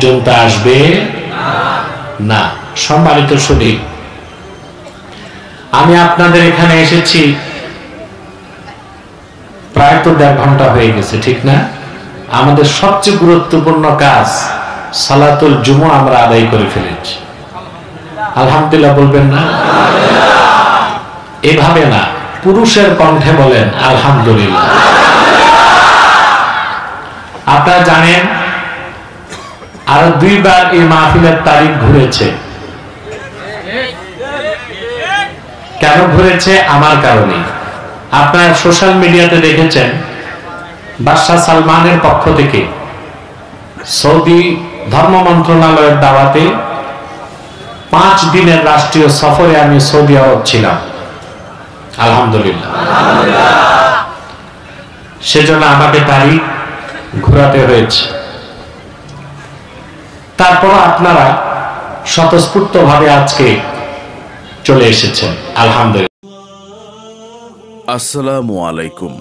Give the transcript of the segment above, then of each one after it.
পর্যন্ত আসবে না। সম্মানিত সুধী, আমি আপনাদের এখানে এসেছি প্রায় তো 1.5 ঘন্টা হয়ে গেছে, ঠিক না? আমাদের সবচেয়ে গুরুত্বপূর্ণ কাজ সালাতুল জুমা আমরা আদায় করে ফেলেছি। আলহামদুলিল্লাহ বলবেন না? এভাবে না, পুরুষের কণ্ঠে বলেন আলহামদুলিল্লাহ। আপনারা জানেন আরো 2 বার এই মাহফিলের তারিখ ঘুরেছে। কেন ঘুরেছে? আমার কারণে। আপনারা সোশ্যাল মিডিয়াতে দেখেছেন বাদশাহ সালমানের পক্ষ থেকে সৌদি ধর্ম মন্ত্রণালয়ের দাওয়াতে 5 দিনের রাষ্ট্রীয় সফরে আমি সৌদি আরব ছিলাম। আলহামদুলিল্লাহ। সেজন্য আমাকে তারিখ ঘোরাতে হয়েছে। তারপর আপনারা স্বতঃস্ফূর্ত ভাবে আজকে চলে এসেছেন। আলহামদুলিল্লাহ। আসসালামু আলাইকুম।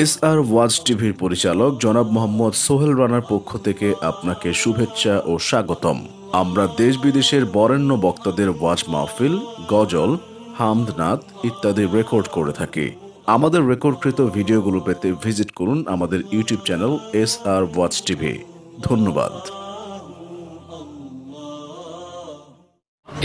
SR ওয়াজ টিভির পরিচালক জনাব মোহাম্মদ সোহেল রানার পক্ষ থেকে আপনাকে শুভেচ্ছা ও স্বাগতম। আমরা দেশ বিদেশের বরেণ্য বক্তাদের ওয়াজ মাহফিল, গজল, হামদনাদ ইত্যাদি রেকর্ড করে থাকি। আমাদের রেকর্ডকৃত ভিডিওগুলো পেতে ভিজিট করুন আমাদের ইউটিউব চ্যানেল SR ওয়াজ টিভি। ধন্যবাদ।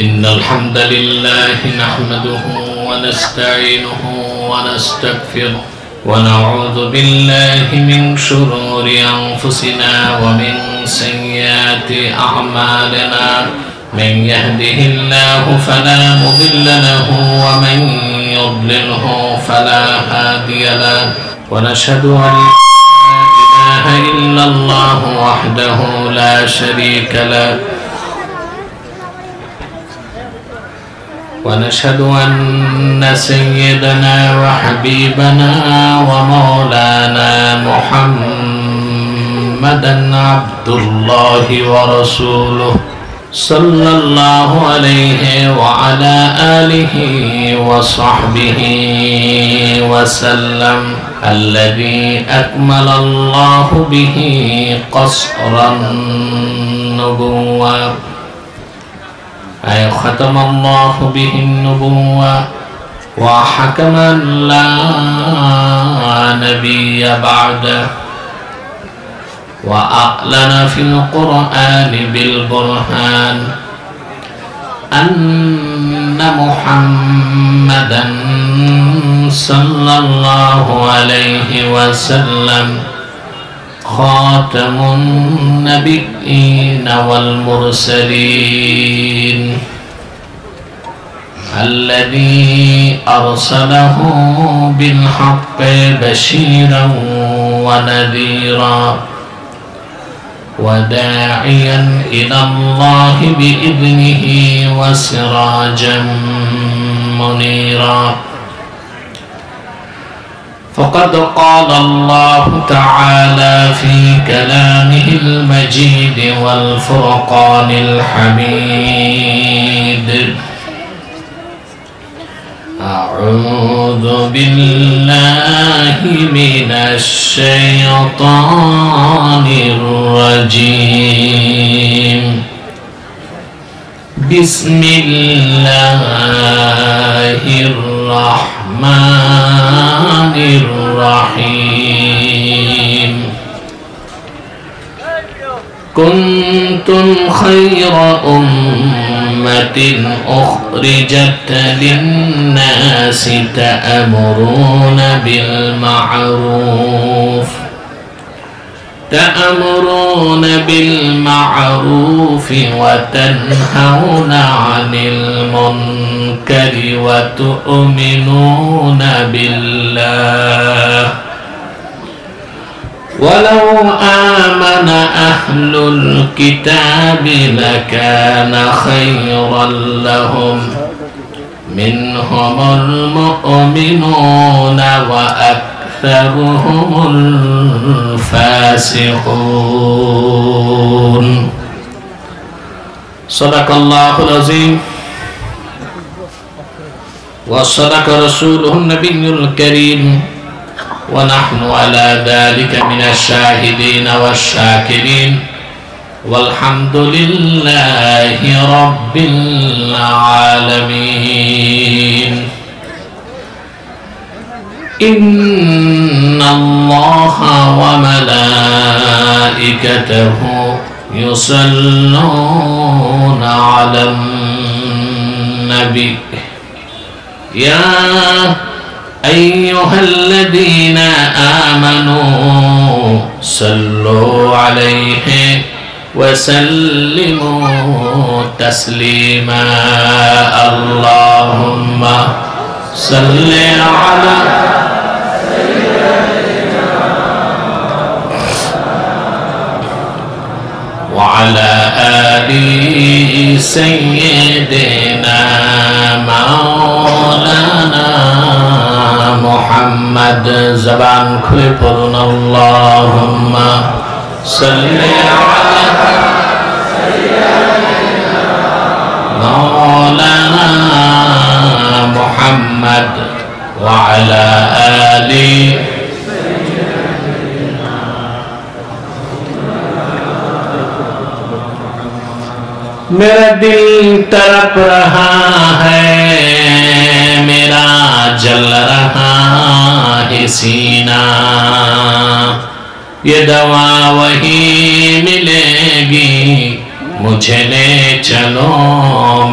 ইন্নাল হামদালিল্লাহি নাহমাদুহু ওয়া নাস্তাঈনুহু ওয়া নাস্তাগফিরুহু ওয়া নাউযু বিল্লাহি মিন শুরুরি আনফুসিনা ওয়া মিন সাইয়্যাতি আ'মালিনা মান ইয়াহদিহিল্লাহু ফালা মুদিল্লা লাহু ওয়া মান يضلله فلا هادي له ونشهد أن لا إله إلا الله وحده لا شريك له ونشهد أن سيدنا وحبيبنا ومولانا محمدا عبد الله ورسوله صلى الله عليه وعلى آله وصحبه وسلم الذي أكمل الله به قصر النبوة أي ختم الله به النبوة وحكم لا نبي بعده وأعلن في القرآن بالبرهان أن محمدا صلى الله عليه وسلم خاتم النبيين والمرسلين الذي أرسله بالحق بشيرا ونذيرا وداعيا إلى الله بإذنه وسراجا منيرا فقد قال الله تعالى في كلامه المجيد والفرقان الحميد أعوذ بالله من الشيطان الرجيم بسم الله الرحمن الرحيم كنتم خير أمة أخرجت للناس تأمرون بالمعروف وتنهون عن المنكر وتؤمنون بالله ولو آمن أهل الكتاب لكان خيرا لهم منهم المؤمنون وأكثرهم الفاسقون صدق الله العظيم وصدق رسوله النبي الكريم ونحن على ذلك من الشاهدين والشاكرين والحمد لله رب العالمين. إن الله وملائكته يصلون على النبي يا أيها الذين آمنوا صلوا عليه وسلموا تسليما. اللهم صل على وعلى آل سيدنا مولانا محمد. زبان খুলে পড়ুন اللهم صل على مولانا محمد وعلى آل. मेरा दिल तड़प रहा है, मेरा जल रहा है सीना, ये दवा वही मिलेगी, मुझे ले चलो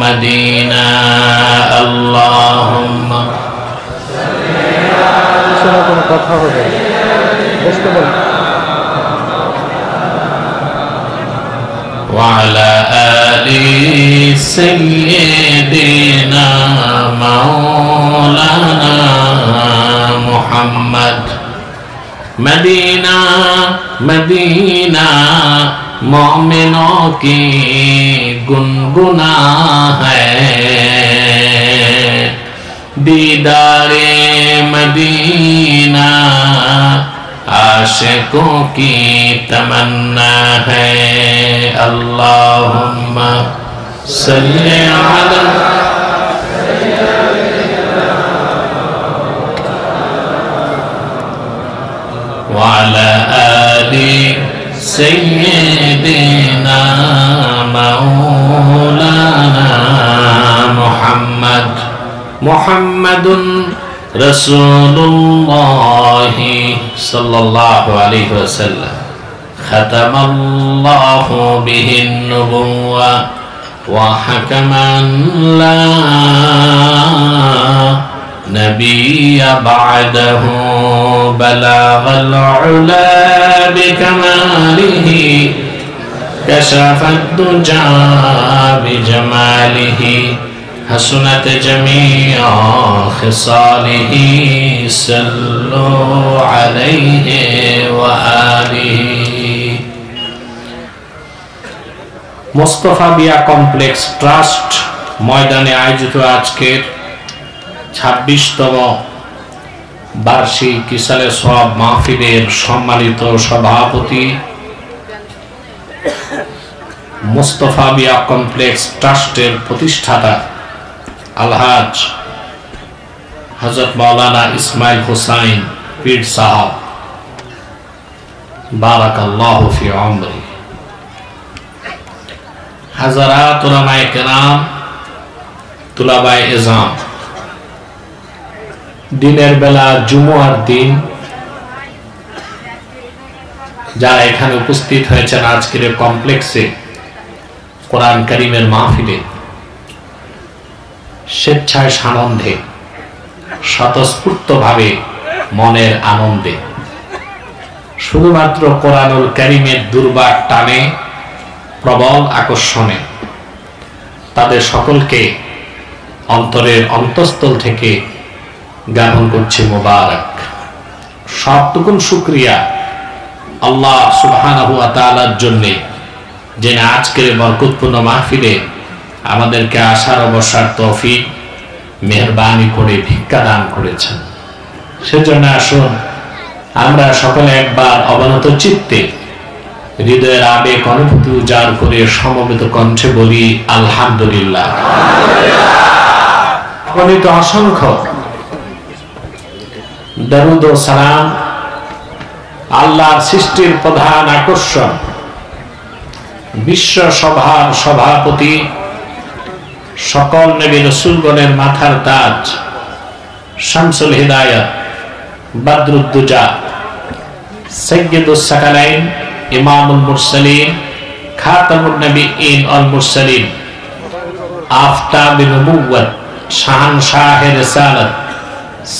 मदीना. अल्लाहुम्मा وعلى آل سيدنا مولانا محمد. मदीना मदीना मोमिनों की गुनगुना है, दीदारे मदीना आशिकों की तमन्ना है. अल्लाहुम्मा सल्ली अला वअला आलि सय्यिदिना मौलाना मुहम्मद. मुहम्मदुन रसूलुल्लाह सल्लल्लाहु अलैहि वसल्लम खतमल्लाहु बिहिन नुबुव्वा व हकमन ला नबिय्य बअदहु बलगल उला बिकमालिहि कशफद दुजा बिजमालिहि हसनत जमीअ खिसालिहि सल्लु अलैहि व आलिहि. মোস্তফা বিয়া কমপ্লেক্স ট্রাস্ট ময়দানে আয়োজিত আজকের 26তম বার্ষিক ইসালে সওয়াব মাহফিলের সম্মানিত সভাপতি মোস্তফা বিয়া কমপ্লেক্স ট্রাস্টের প্রতিষ্ঠাতা আলহাজ হযরত মাওলানা ইসমাইল হুসাইন পীর সাহেব বারাকাল্লাহু ফি উমরি. হাজারাত উলামায়ে কেরাম, তুলাবায়ে ইজাম, দিনের বেলা জুমুয়ার দিন যারা এখানে উপস্থিত হয়েছেন আজকের কমপ্লেক্সে কোরআন কারীমের মাহফিলে স্বেচ্ছায় সানন্দে স্বতঃস্ফূর্তভাবে মনের আনন্দে শুধুমাত্র কোরআনুল কারীমের দুর্বার টানে প্রবল আকর্ষণে তাদের সকলকে অন্তরের অন্তঃস্থল থেকে জ্ঞাপন করছি মোবারক। সবটুকুন শুকরিয়া আল্লাহ সুবহানাহু ওয়া তাআলার জন্য, যিনি আজকের বরকতপূর্ণ মাহফিলে আমাদেরকে আসার ও বসার তৌফিক মেহেরবানি করে ভিক্ষা দান করেছেন। সেজন্য আসুন আমরা সকলে একবার অবনত চিত্তে হৃদয়ের আবেগ অনুভূতি উজাড় করে সমবেত কণ্ঠে বলি আলহামদুলিল্লাহ। গণিত অসংখ্য দরুদ ও সালাম আল্লাহর সৃষ্টির প্রধান আকর্ষণ বিশ্ব সভার সভাপতি, সকল নবী রাসূলগণের মাথার তাজ, শামসুল হিদায়াত, বদরুদ্দুজা, সাইয়্যিদুস সাকালাইন, ইমামুল মুরসালিন, খাতামুন নবিয়্যিন ওয়াল মুরসালিন, আফতাবে নবুওয়াত, শাহনশাহে রিসালাত,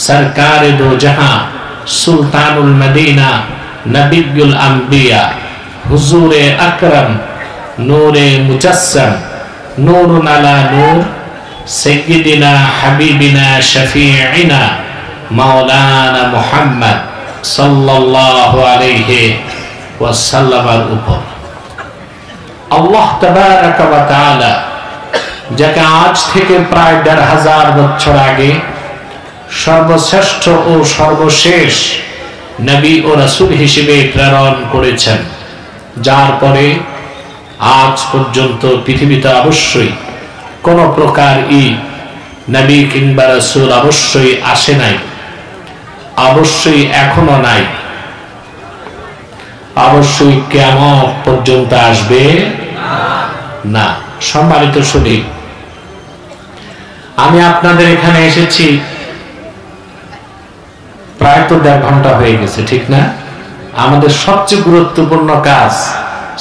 সরকারে দো জাহাঁ, সুলতানুল মদিনা, নবিয়্যুল আম্বিয়া, হুজুরে আকরম, নূরে মুজাসসাম, নূরুন আলা নূর, সাইয়্যিদিনা হাবিবিনা শফিঈনা মাওলানা মুহাম্মদ সাল্লাল্লাহু আলাইহি ওয়াসাল্লামের উপর আল্লাহ তাবারাকা ওয়া তাআলা যাকে আজ থেকে প্রায় ১৫০০ বছর আগে সর্বশ্রেষ্ঠ ও সর্বশেষ নবী ও রাসূল হিসেবে প্রেরণ করেছেন, যার পরে আজ পর্যন্ত পৃথিবীতে অবশ্যই কোন প্রকার নবী কিংবা রাসূল অবশ্যই আসে নাই, অবশ্যই এখনো নাই, অবশ্যই কিয়ামত পর্যন্ত আসবে না। সম্মানিত সুধী, আমি আপনাদের এখানে এসেছি প্রায় তো ১.৫ ঘন্টা হয়ে গেছে, ঠিক না? আমাদের সবচেয়ে গুরুত্বপূর্ণ কাজ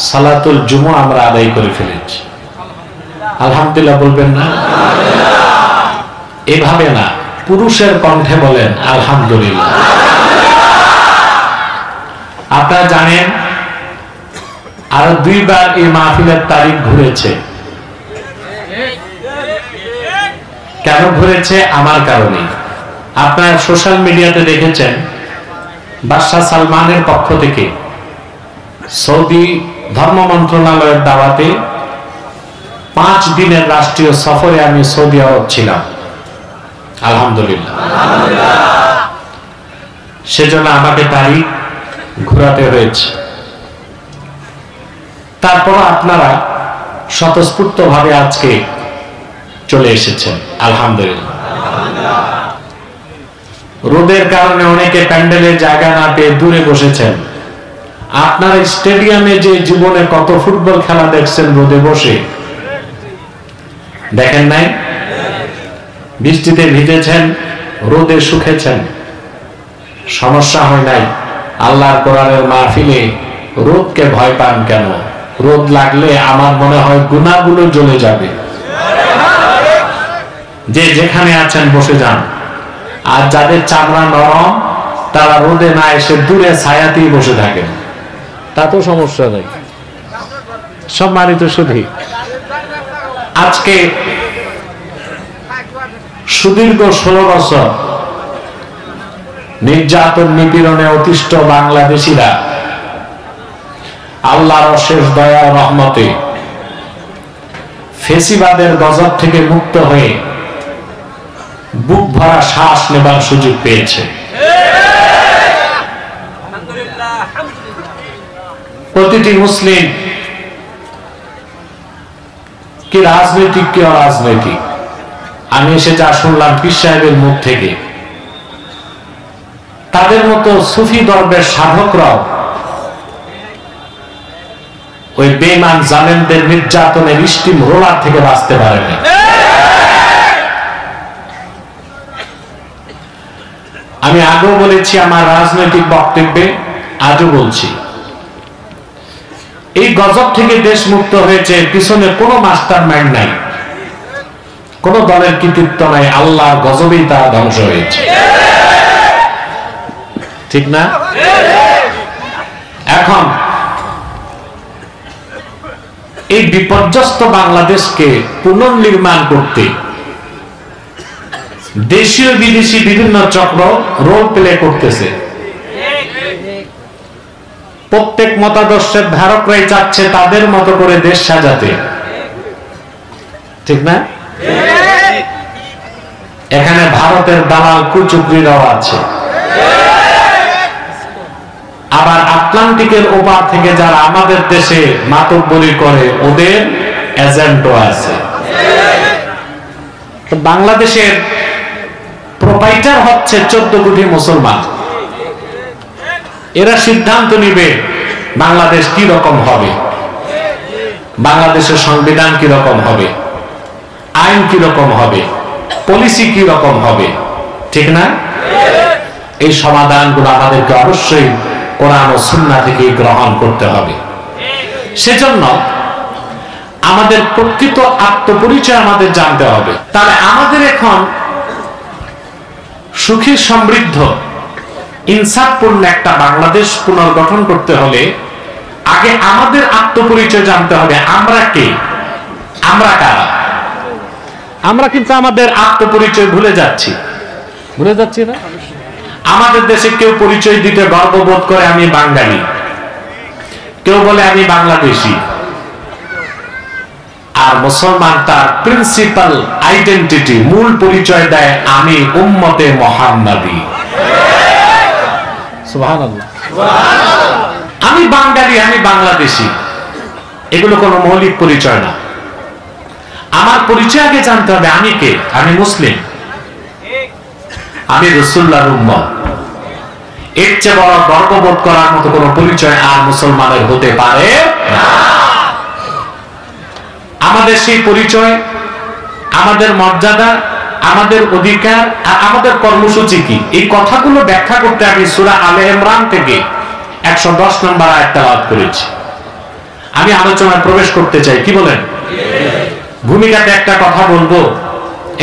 সালাতুল জুমা আমরা আদায় করে ফেলেছি। আলহামদুলিল্লাহ বলবেন না? এভাবে না, পুরুষের কণ্ঠে বলেন আলহামদুলিল্লাহ। আপনারা জানেন আরো ২ বার এই মাহফিলের তারিখ ঘুরেছে। কেন ঘুরেছে? আমার কারণে। আপনারা সোশ্যাল মিডিয়াতে দেখেছেন বাদশাহ সালমানের পক্ষ থেকে সৌদি ধর্ম মন্ত্রণালয়ের দাওয়াতে 5 দিনের রাষ্ট্রীয় সফরে আমি সৌদি আরব ছিলাম। আলহামদুলিল্লাহ। সেজন্য আমাকে তারিখ ঘোরাতে হয়েছে। তারপর আপনারা স্বতঃস্ফূর্ত ভাবে আজকে চলে এসেছেন, আলহামদুলিল্লাহ। রোদের কারণে অনেকে প্যান্ডেলের জায়গা না পেয়ে দূরে বসেছেন। আপনারা স্টেডিয়ামে যে জীবনে কত ফুটবল খেলা দেখছেন রোদে বসে, দেখেন নাই? বৃষ্টিতে ভিজেছেন, রোদে শুকেছেন, সমস্যা হয় নাই। আল্লাহর কোরআনের মাহফিলে রোদকে ভয় পান কেন? রোদ লাগলে আমার মনে হয় গুনাহগুলো জ্বলে যাবে। যে যেখানে আছেন বসে যান। আর যাদের চামড়া নরম তারা রোদে না এসে দূরে ছায়াতেই বসে থাকেন, তাতেও সমস্যা নেই। সম্মানিত সুধী, আজকে সুদীর্ঘ 16 বছর নির্যাতন নিপীড়নে অতিষ্ঠ বাংলাদেশিরা আল্লাহর অশেষ দয়া রহমতে ফেসিবাদের গজব থেকে মুক্ত হয়ে বুক ভরা শ্বাস নেবার সুযোগ পেয়েছে। প্রতিটি মুসলিম, কি রাজনৈতিক কি অরাজনৈতিক, আমি এসে যা শুনলাম পীর সাহেবের মুখ থেকে, তাদের মতো সুফি দরবেশ সাধকরাও ওই বেঈমান জালেমদের নির্যাতনের স্টিম রোলার থেকে বাঁচতে পারেনি। আমি আগেও বলেছি আমার রাজনৈতিক বক্তব্যে, আজও বলছি, এই গজব থেকে দেশ মুক্ত হয়েছে, পিছনে কোনো মাস্টার মাইন্ড নাই, কোন দলের কৃতিত্ব নাই, আল্লাহর গজবেই তারা ধ্বংস হয়েছে, ঠিক না? এখন এই বিপর্যস্ত বাংলাদেশকে পুনর্নির্মাণ করতে দেশীয় বিদেশি বিভিন্ন চক্র রোল প্লে করতেছে। প্রত্যেক মতাদর্শের ধারকরাই চাচ্ছে তাদের মতো করে দেশ সাজাতে, ঠিক না? এখানে ভারতের দালাল কুচুকরিরাও আছে, আবার আটলান্টিকের ওপার থেকে যারা আমাদের দেশে মাতব্বরি করে ওদের এজেন্টও আছে। বাংলাদেশের প্রোপাইটার হচ্ছে 14 কোটি মুসলমান। এরা সিদ্ধান্ত নিবে বাংলাদেশ কি রকম হবে। বাংলাদেশের সংবিধান কি রকম হবে, আইন কি রকম হবে, পলিসি কি রকম হবে, ঠিক না? এই সমাধানগুলো আমাদেরকে অবশ্যই কোরআন ও সুন্নাহ থেকে গ্রহণ করতে হবে। সেজন্য আমাদের প্রকৃত আত্মপরিচয় আমাদের জানতে হবে। তাহলে আমাদের এখন সুখী সমৃদ্ধ ইনসাফপূর্ণ একটা বাংলাদেশ পুনর্গঠন করতে হলে আগে আমাদের আত্মপরিচয় জানতে হবে। আমরা কে, আমরা কারা? আমরা কিন্তু আমাদের আত্মপরিচয় ভুলে যাচ্ছি না? আমাদের দেশে কেউ পরিচয় দিতে গর্ববোধ করে আমি বাঙালি, কেউ বলে আমি বাংলাদেশি, আর মুসলমান তার প্রিন্সিপাল আইডেন্টিটি, মূল পরিচয় দেয় আমি উম্মতে মুহাম্মাদি। সুবহানাল্লাহ। আমি বাঙালি, আমি বাংলাদেশি, এগুলো কোনো মৌলিক পরিচয় না। আমার পরিচয় আগে জানতে হবে আমি কে। আমি মুসলিম, আমি রাসূলুল্লাহর উম্মত। এর চেয়ে বড় গর্ববোধ করার মতো কোনো পরিচয় আর মুসলমানের হতে পারে না। আমাদের সেই পরিচয়, আমাদের মর্যাদা, আমাদের অধিকার আর আমাদের কর্মসূচি কি, এই কথাগুলো ব্যাখ্যা করতে আমি সূরা আলে ইমরান থেকে 110 নম্বর আয়াত তেলাওয়াত করেছি। আমি আলোচনায় প্রবেশ করতে চাই, কি বলেন? ভূমিকাতে একটা কথা বলবো।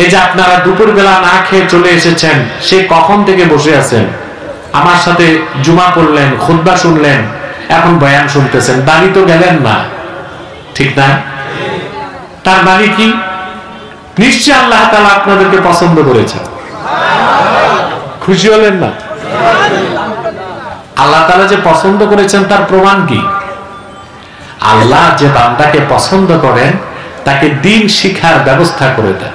এই যে আপনারা দুপুর বেলা না খেয়ে চলে এসেছেন, সে কখন থেকে বসে আছেন, আমার সাথে জুমা পড়লেন, খুতবা শুনলেন, এখন বয়ান শুনতেছেন, বাড়ি তো গেলেন না, ঠিক না? তার মানে কি? নিশ্চয় আল্লাহ তাআলা আপনাদেরকে পছন্দ করেছেন। খুশি হলেন না? আল্লাহ তাআলা যে পছন্দ করেছেন তার প্রমাণ কি? আল্লাহ যে বান্দাকে পছন্দ করেন তাকে দ্বীন শিক্ষার ব্যবস্থা করে দেন।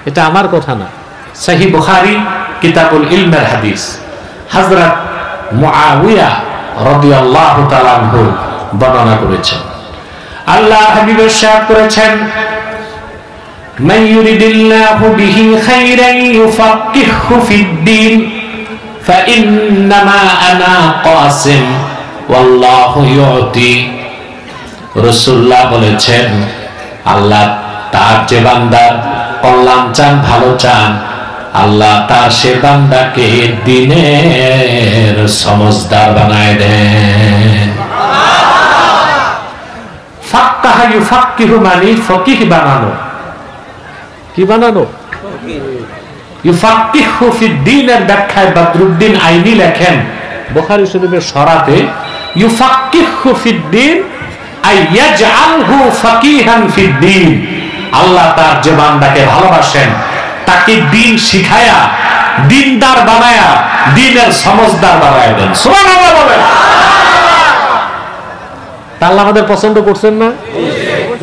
এটা আমার কথা না, সহিহ বুখারী কিতাবুল ইলমের হাদিস। হযরত মুআবিয়া রাদিয়াল্লাহু তাআলা আনহু বর্ণনা করেছেন, আল্লাহ হাবিব ইরশাদ করেছেন, মান ইউরিদিল্লাহু বিহি খাইরান ইউফাক্কিহু ফিদ-দ্বীন ফাইন্নামা আনা কাসিম ওয়াল্লাহু ইউতি। রাসূলুল্লাহ বলেছেন, আল্লাহ তার যে বান্দার কল্যাণ চান, ভালো চান, আল্লাহ তার সে বান্দাকে দ্বীনের সমঝদার বানায় দেন। ফাক্কাহা ইউফাক্কিহু মানে ফকিহ বানানো। কি বানানো? ইউফাক্কিহু ফিদ-দ্বীনের ব্যাখ্যায় বদরুদ্দিন আইনি লেখেন বুখারী শরীফের শরাতে, ইউফাক্কিহু ফিদ-দ্বীন আই ইয়াজআলহু ফাকিহান ফিদ-দ্বীন। আল্লাহ তার যে বান্দাকে ভালোবাসেন তাকে দ্বীন শিখায়া, দ্বীনদার বানায়া, দ্বীনের সমঝদার বানায় দেন। সুবহানাল্লাহ বলেন। আল্লাহ আমাদের পছন্দ করছেন না?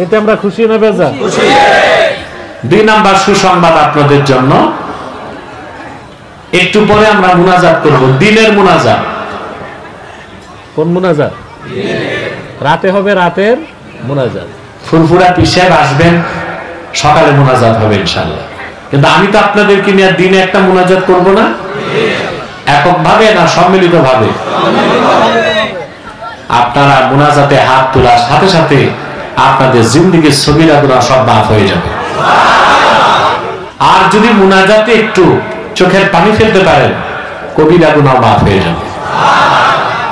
এতে আমরা খুশি না বেজার? খুশি। 2 নাম্বার সুসংবাদ আপনাদের জন্য, একটু পরে আমরা মুনাজাত করব, দ্বীনের মুনাজাত। কোন মুনাজাত? রাতে হবে, রাতের মুনাজাত। ফুরফুরা পিসাব আসবেন, সকালে মুনাজাত হবে ইনশাআল্লাহ। কিন্তু আমি তো আপনাদেরকে নিয়ে দিনে একটা মুনাজাত করব না, এককভাবে না সম্মিলিতভাবে? আপনারা মুনাজাতে হাত তোলার সাথে সাথে আপনাদের জিন্দেগীর সগীরা গুনাহ সব মাফ হয়ে যাবে। আর যদি মুনাজাতে একটু চোখের পানি ফেলতে পারেন, কবিরা গুনাহ মাফ হয়ে যাবে।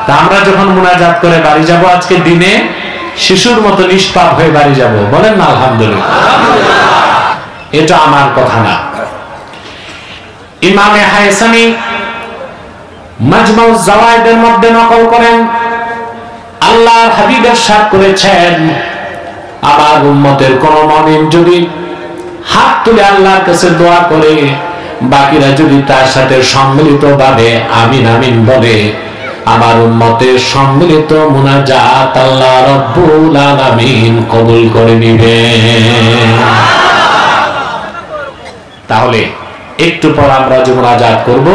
তা আমরা যখন মুনাজাত করে বাড়ি যাব আজকে দিনে, শিশুর মতো নিষ্পাপ হয়ে বাড়ি যাব, বলেন না আলহামদুলিল্লাহ? এটা আমার কথা না। ইমামে হায়সামি মাজমাউজ জাওয়ায়েদের মধ্যে নকল করেন, আল্লাহর হাবিব ইরশাদ করেছেন, আমার উম্মতের কোন মুমিন যদি হাত তুলে আল্লাহর কাছে দোয়া করে, বাকিরা যদি তার সাথে সম্মিলিতভাবে আমিন আমিন বলে, আমার উম্মতের সম্মিলিত মুনাজাত আল্লাহ রাব্বুল আলামিন কবুল করে নেবেন। তাহলে একটু পর আমরা যে মুনাজাত করব,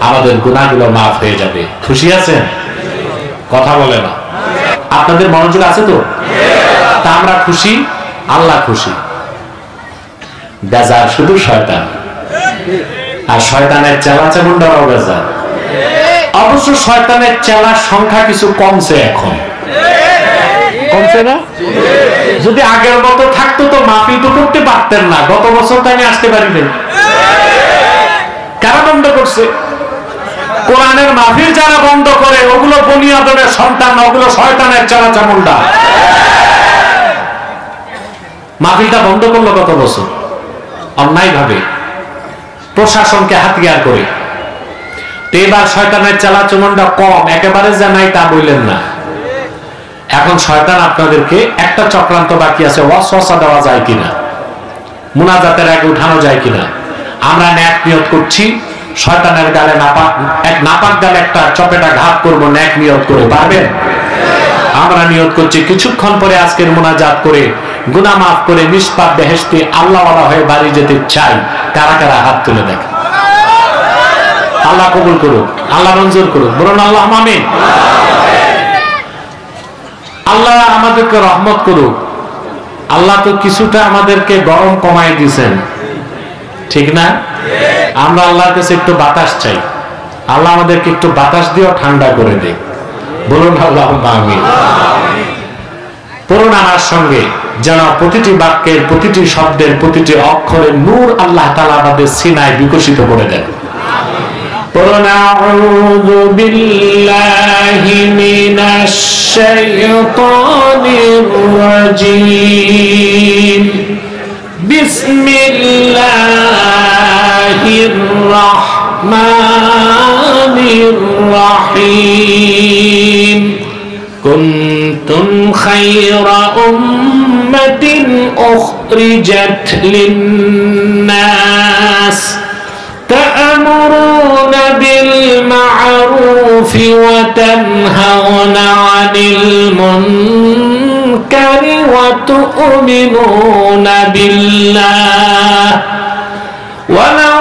আমাদের গুনাহগুলো মাফ হয়ে যাবে। খুশি আছেন? কথা বলে না? আপনাদের মনোযোগ আছে তো? তা আমরা খুশি, আল্লাহ খুশি। বেজার শুধু শয়তান, আর শয়তানের চেলা চামুন্ডারাও বেজার। অবশ্য শয়তানের চেলার সংখ্যা কিছু কমছে এখন, কমছে না? যদি আগের মতো থাকতো তো মাহফিল তো করতে পারতেন না। গত বছর তো আমি আসতে পারি নাই। কারা বন্ধ করছে? কোরআনের মাহফিল যারা বন্ধ করে ওগুলো বনিয়াদের সন্তান, ওগুলো শয়তানের চালা চামুন্ডা। মাহফিলটা বন্ধ করলো গত বছর অন্যায় ভাবে, প্রশাসনকে হাতিয়ার করে। এবার শয়তানের চালা চামুন্ডা কম, একেবারে যে নাই তা বললেন না। এখন শয়তান আপনাদেরকে একটা চক্রান্ত বাকি আছে, ওয়াসওয়াসা দেওয়া যায় কিনা, মুনাজাতের আগে উঠানো যায় কিনা। আমরা ন্যাক নিয়ত করছি, শয়তানের গালে নাপাক গালে একটা চপেটা ঘাত করবো ন্যাক নিয়ত করে, পারবেন? আমরা নিয়ত করছি কিছুক্ষণ পরে আজকের মুনাজাত করে গুনাহ মাফ করে নিষ্পাপ বেহেশতে আল্লাহওয়ালা হয়ে বাড়ি যেতে চাই। কারা কারা হাত তুলে দেখেন। আল্লাহ কবুল করুক, আল্লাহ মঞ্জুর করুক, বলুন আল্লাহ আমিন। আল্লাহ আমাদেরকে রহমত করুক। আল্লাহ তো কিছুটা আমাদেরকে গরম কমাই দিয়েছেন, ঠিক না? আমরা আল্লাহর কাছে একটু বাতাস চাই, আল্লাহ আমাদেরকে একটু বাতাস দিয়েও ঠান্ডা করে দেয়। বলুন আল্লাহ আমিন। পড়ুন আমার সঙ্গে, যেন প্রতিটি বাক্যের, প্রতিটি শব্দের, প্রতিটি অক্ষরের নূর আল্লাহ তাআলা আমাদের সিনায় বিকশিত করে দেন। পড়ুন আউযু বিল্লাহি মিনাশ শাইতানির রাজীম। বিসমিল্লাহির রাহমানির রাহিম। কুনতুম খায়রা উম্মাতিন উখরিজাত লিন-নাস تأمرون بالمعروف وتنهون عن المنكر وتؤمنون بالله ولو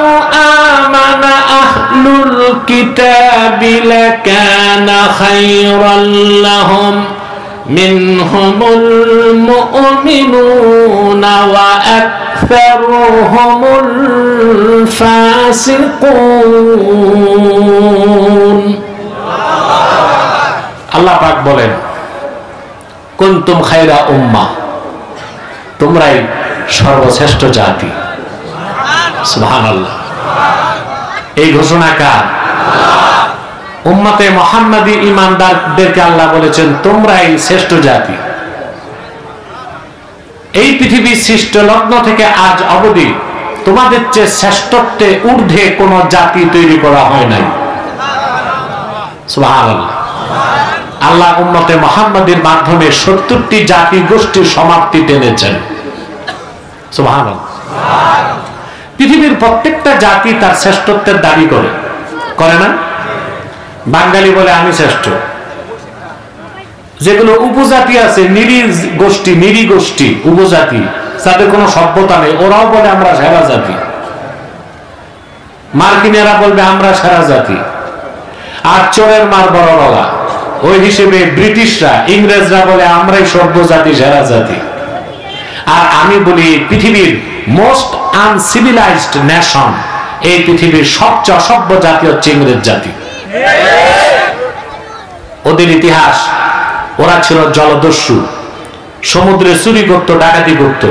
آمن أهل الكتاب لكان خيرا لهم منهم المؤمنون وأكثرهم الفاسقون। আল্লাহ পাক বলেন, কুনতুম খায়রা উম্মাহ, তোমরাই সর্বশ্রেষ্ঠ জাতি। সুবহানাল্লাহ। এই ঘোষণা কার? উম্মতে মুহাম্মাদি ঈমানদারদেরকে আল্লাহ বলেছেন তোমরাই শ্রেষ্ঠ জাতি। এই পৃথিবীর সৃষ্ট লগ্ন থেকে আজ অবধি তোমাদের চেয়ে শ্রেষ্ঠত্বে ঊর্ধ্বে কোন জাতি তৈরি করা হয় নাই। সুবহানাল্লাহ। আল্লাহ উম্মতে মুহাম্মাদির মাধ্যমে 70টি জাতি গোষ্ঠীর সমাপ্তি টেনেছেন। সুবহানাল্লাহ। পৃথিবীর প্রত্যেকটা জাতি তার শ্রেষ্ঠত্বের দাবি করে না? বাঙালি বলে আমি শ্রেষ্ঠ। যেগুলো উপজাতি আছে, নিরি গোষ্ঠী উপজাতি, যাদের কোনো সভ্যতা নেই, ওরাও বলে আমরা সেরা জাতি। মার্কিনেরা বলবে আমরা সেরা জাতি। আর চোরের মার বড় গলা, ওই হিসেবে ব্রিটিশরা, ইংরেজরা বলে আমরাই সভ্য জাতি, সেরা জাতি। আর আমি বলি পৃথিবীর মোস্ট আনসিভিলাইজড নেশন, এই পৃথিবীর সবচেয়ে অসভ্য জাতি হচ্ছে ইংরেজ জাতি। ওদের ইতিহাস, ওরা ছিল জলদস্যু, সমুদ্রে চুরি করত, ডাকাতি করত,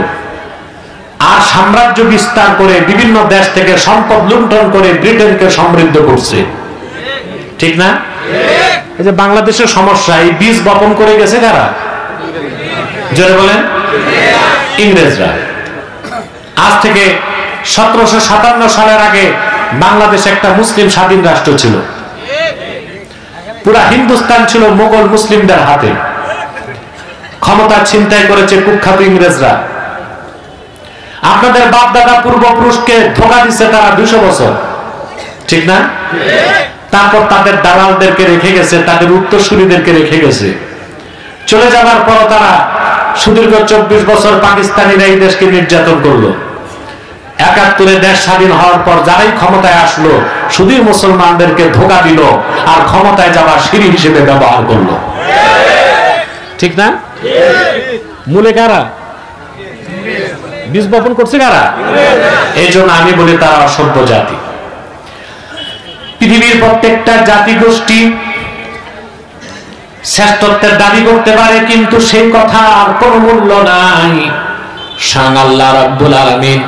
আর সাম্রাজ্য বিস্তার করে বিভিন্ন দেশ থেকে সম্পদ লুণ্ঠন করে ব্রিটেনকে সমৃদ্ধ করছে, ঠিক না? এই যে বাংলাদেশের সমস্যা, এই বীজ বপন করে গেছে কারা? জোরে বলেন। ইংরেজরা। আজ থেকে 1757 সালের আগে বাংলাদেশ একটা মুসলিম স্বাধীন রাষ্ট্র ছিল। পুরা হিন্দুস্তান ছিল মোগল মুসলিমদের হাতে। ক্ষমতা ছিনতাই করেছে কুখ্যাত ইংরেজরা। আপনাদের বাপ দাদা পূর্বপুরুষকে ধোঁকা দিচ্ছে তারা 200 বছর, ঠিক না? তারপর তাদের দালালদেরকে রেখে গেছে, তাদের উত্তরসূরিদেরকে রেখে গেছে। চলে যাবার পর তারা সুদীর্ঘ 24 বছর পাকিস্তানিরা এই দেশকে নির্যাতন করলো। 71-এ দেশ স্বাধীন হওয়ার পর যারাই ক্ষমতায় আসলো শুধু মুসলমানদেরকে ধোঁকা দিল আর ক্ষমতায় যাবার সিঁড়ি হিসেবে ব্যবহার করলো, ঠিক না? মূলে কারা? বীজ বপন করছে কারা? এই জন্য আমি বলি তারা অসভ্য জাতি। পৃথিবীর প্রত্যেকটা জাতি গোষ্ঠী শ্রেষ্ঠত্বের দাবি করতে পারে, কিন্তু সেই কথা আর কোনো মূল্য নাই। স্বয়ং আল্লাহ রাব্বুল আলামিন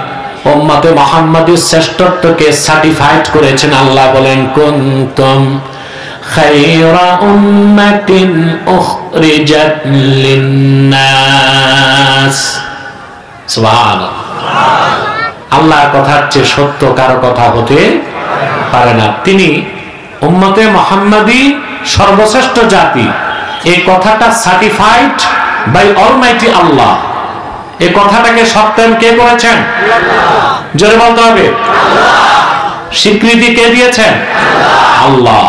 উম্মতে মুহাম্মাদীর শ্রেষ্ঠত্বকে সার্টিফাইড করেছেন। আল্লাহ বলেন, কুনতুম খায়রা উম্মাতিন উখরিজাত লিন্নাস। সুবহানাল্লাহ। আল্লাহর কথার চেয়ে সত্য কারো কথা হতে পারে না। তিনি উম্মতে মুহাম্মাদী সর্বশ্রেষ্ঠ জাতি, এই কথাটা সার্টিফাইড বাই অলমাইটি আল্লাহ। এই কথাটাকে সত্যায়ন কে করেছেন? জোরে বলতে হবে। স্বীকৃতি কে দিয়েছেন? আল্লাহ।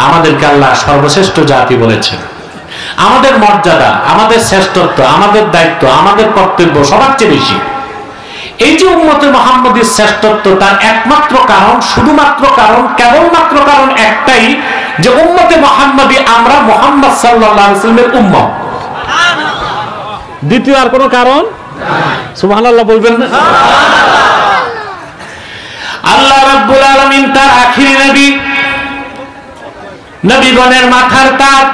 আমাদেরকে আল্লাহ সর্বশ্রেষ্ঠ জাতি বলেছেন। আমাদের মর্যাদা, আমাদের শ্রেষ্ঠত্ব, আমাদের দায়িত্ব, আমাদের কর্তব্য সবার চেয়ে বেশি। এই যে উম্মতে মুহাম্মাদীর শ্রেষ্ঠত্ব, তার একমাত্র কারণ, শুধুমাত্র কারণ, কেবলমাত্র কারণ একটাই, যে উম্মতে মুহাম্মাদী আমরা মুহাম্মদ সাল্লাল্লাহু আলাইহি ওয়াসাল্লামের উম্মত। দ্বিতীয় আর কোনো কারণ? সুবহানাল্লাহ বলবেন না? আল্লাহ রাব্বুল আলামিন তার আখিরি নবী, নবীগণের মাথার তাজ,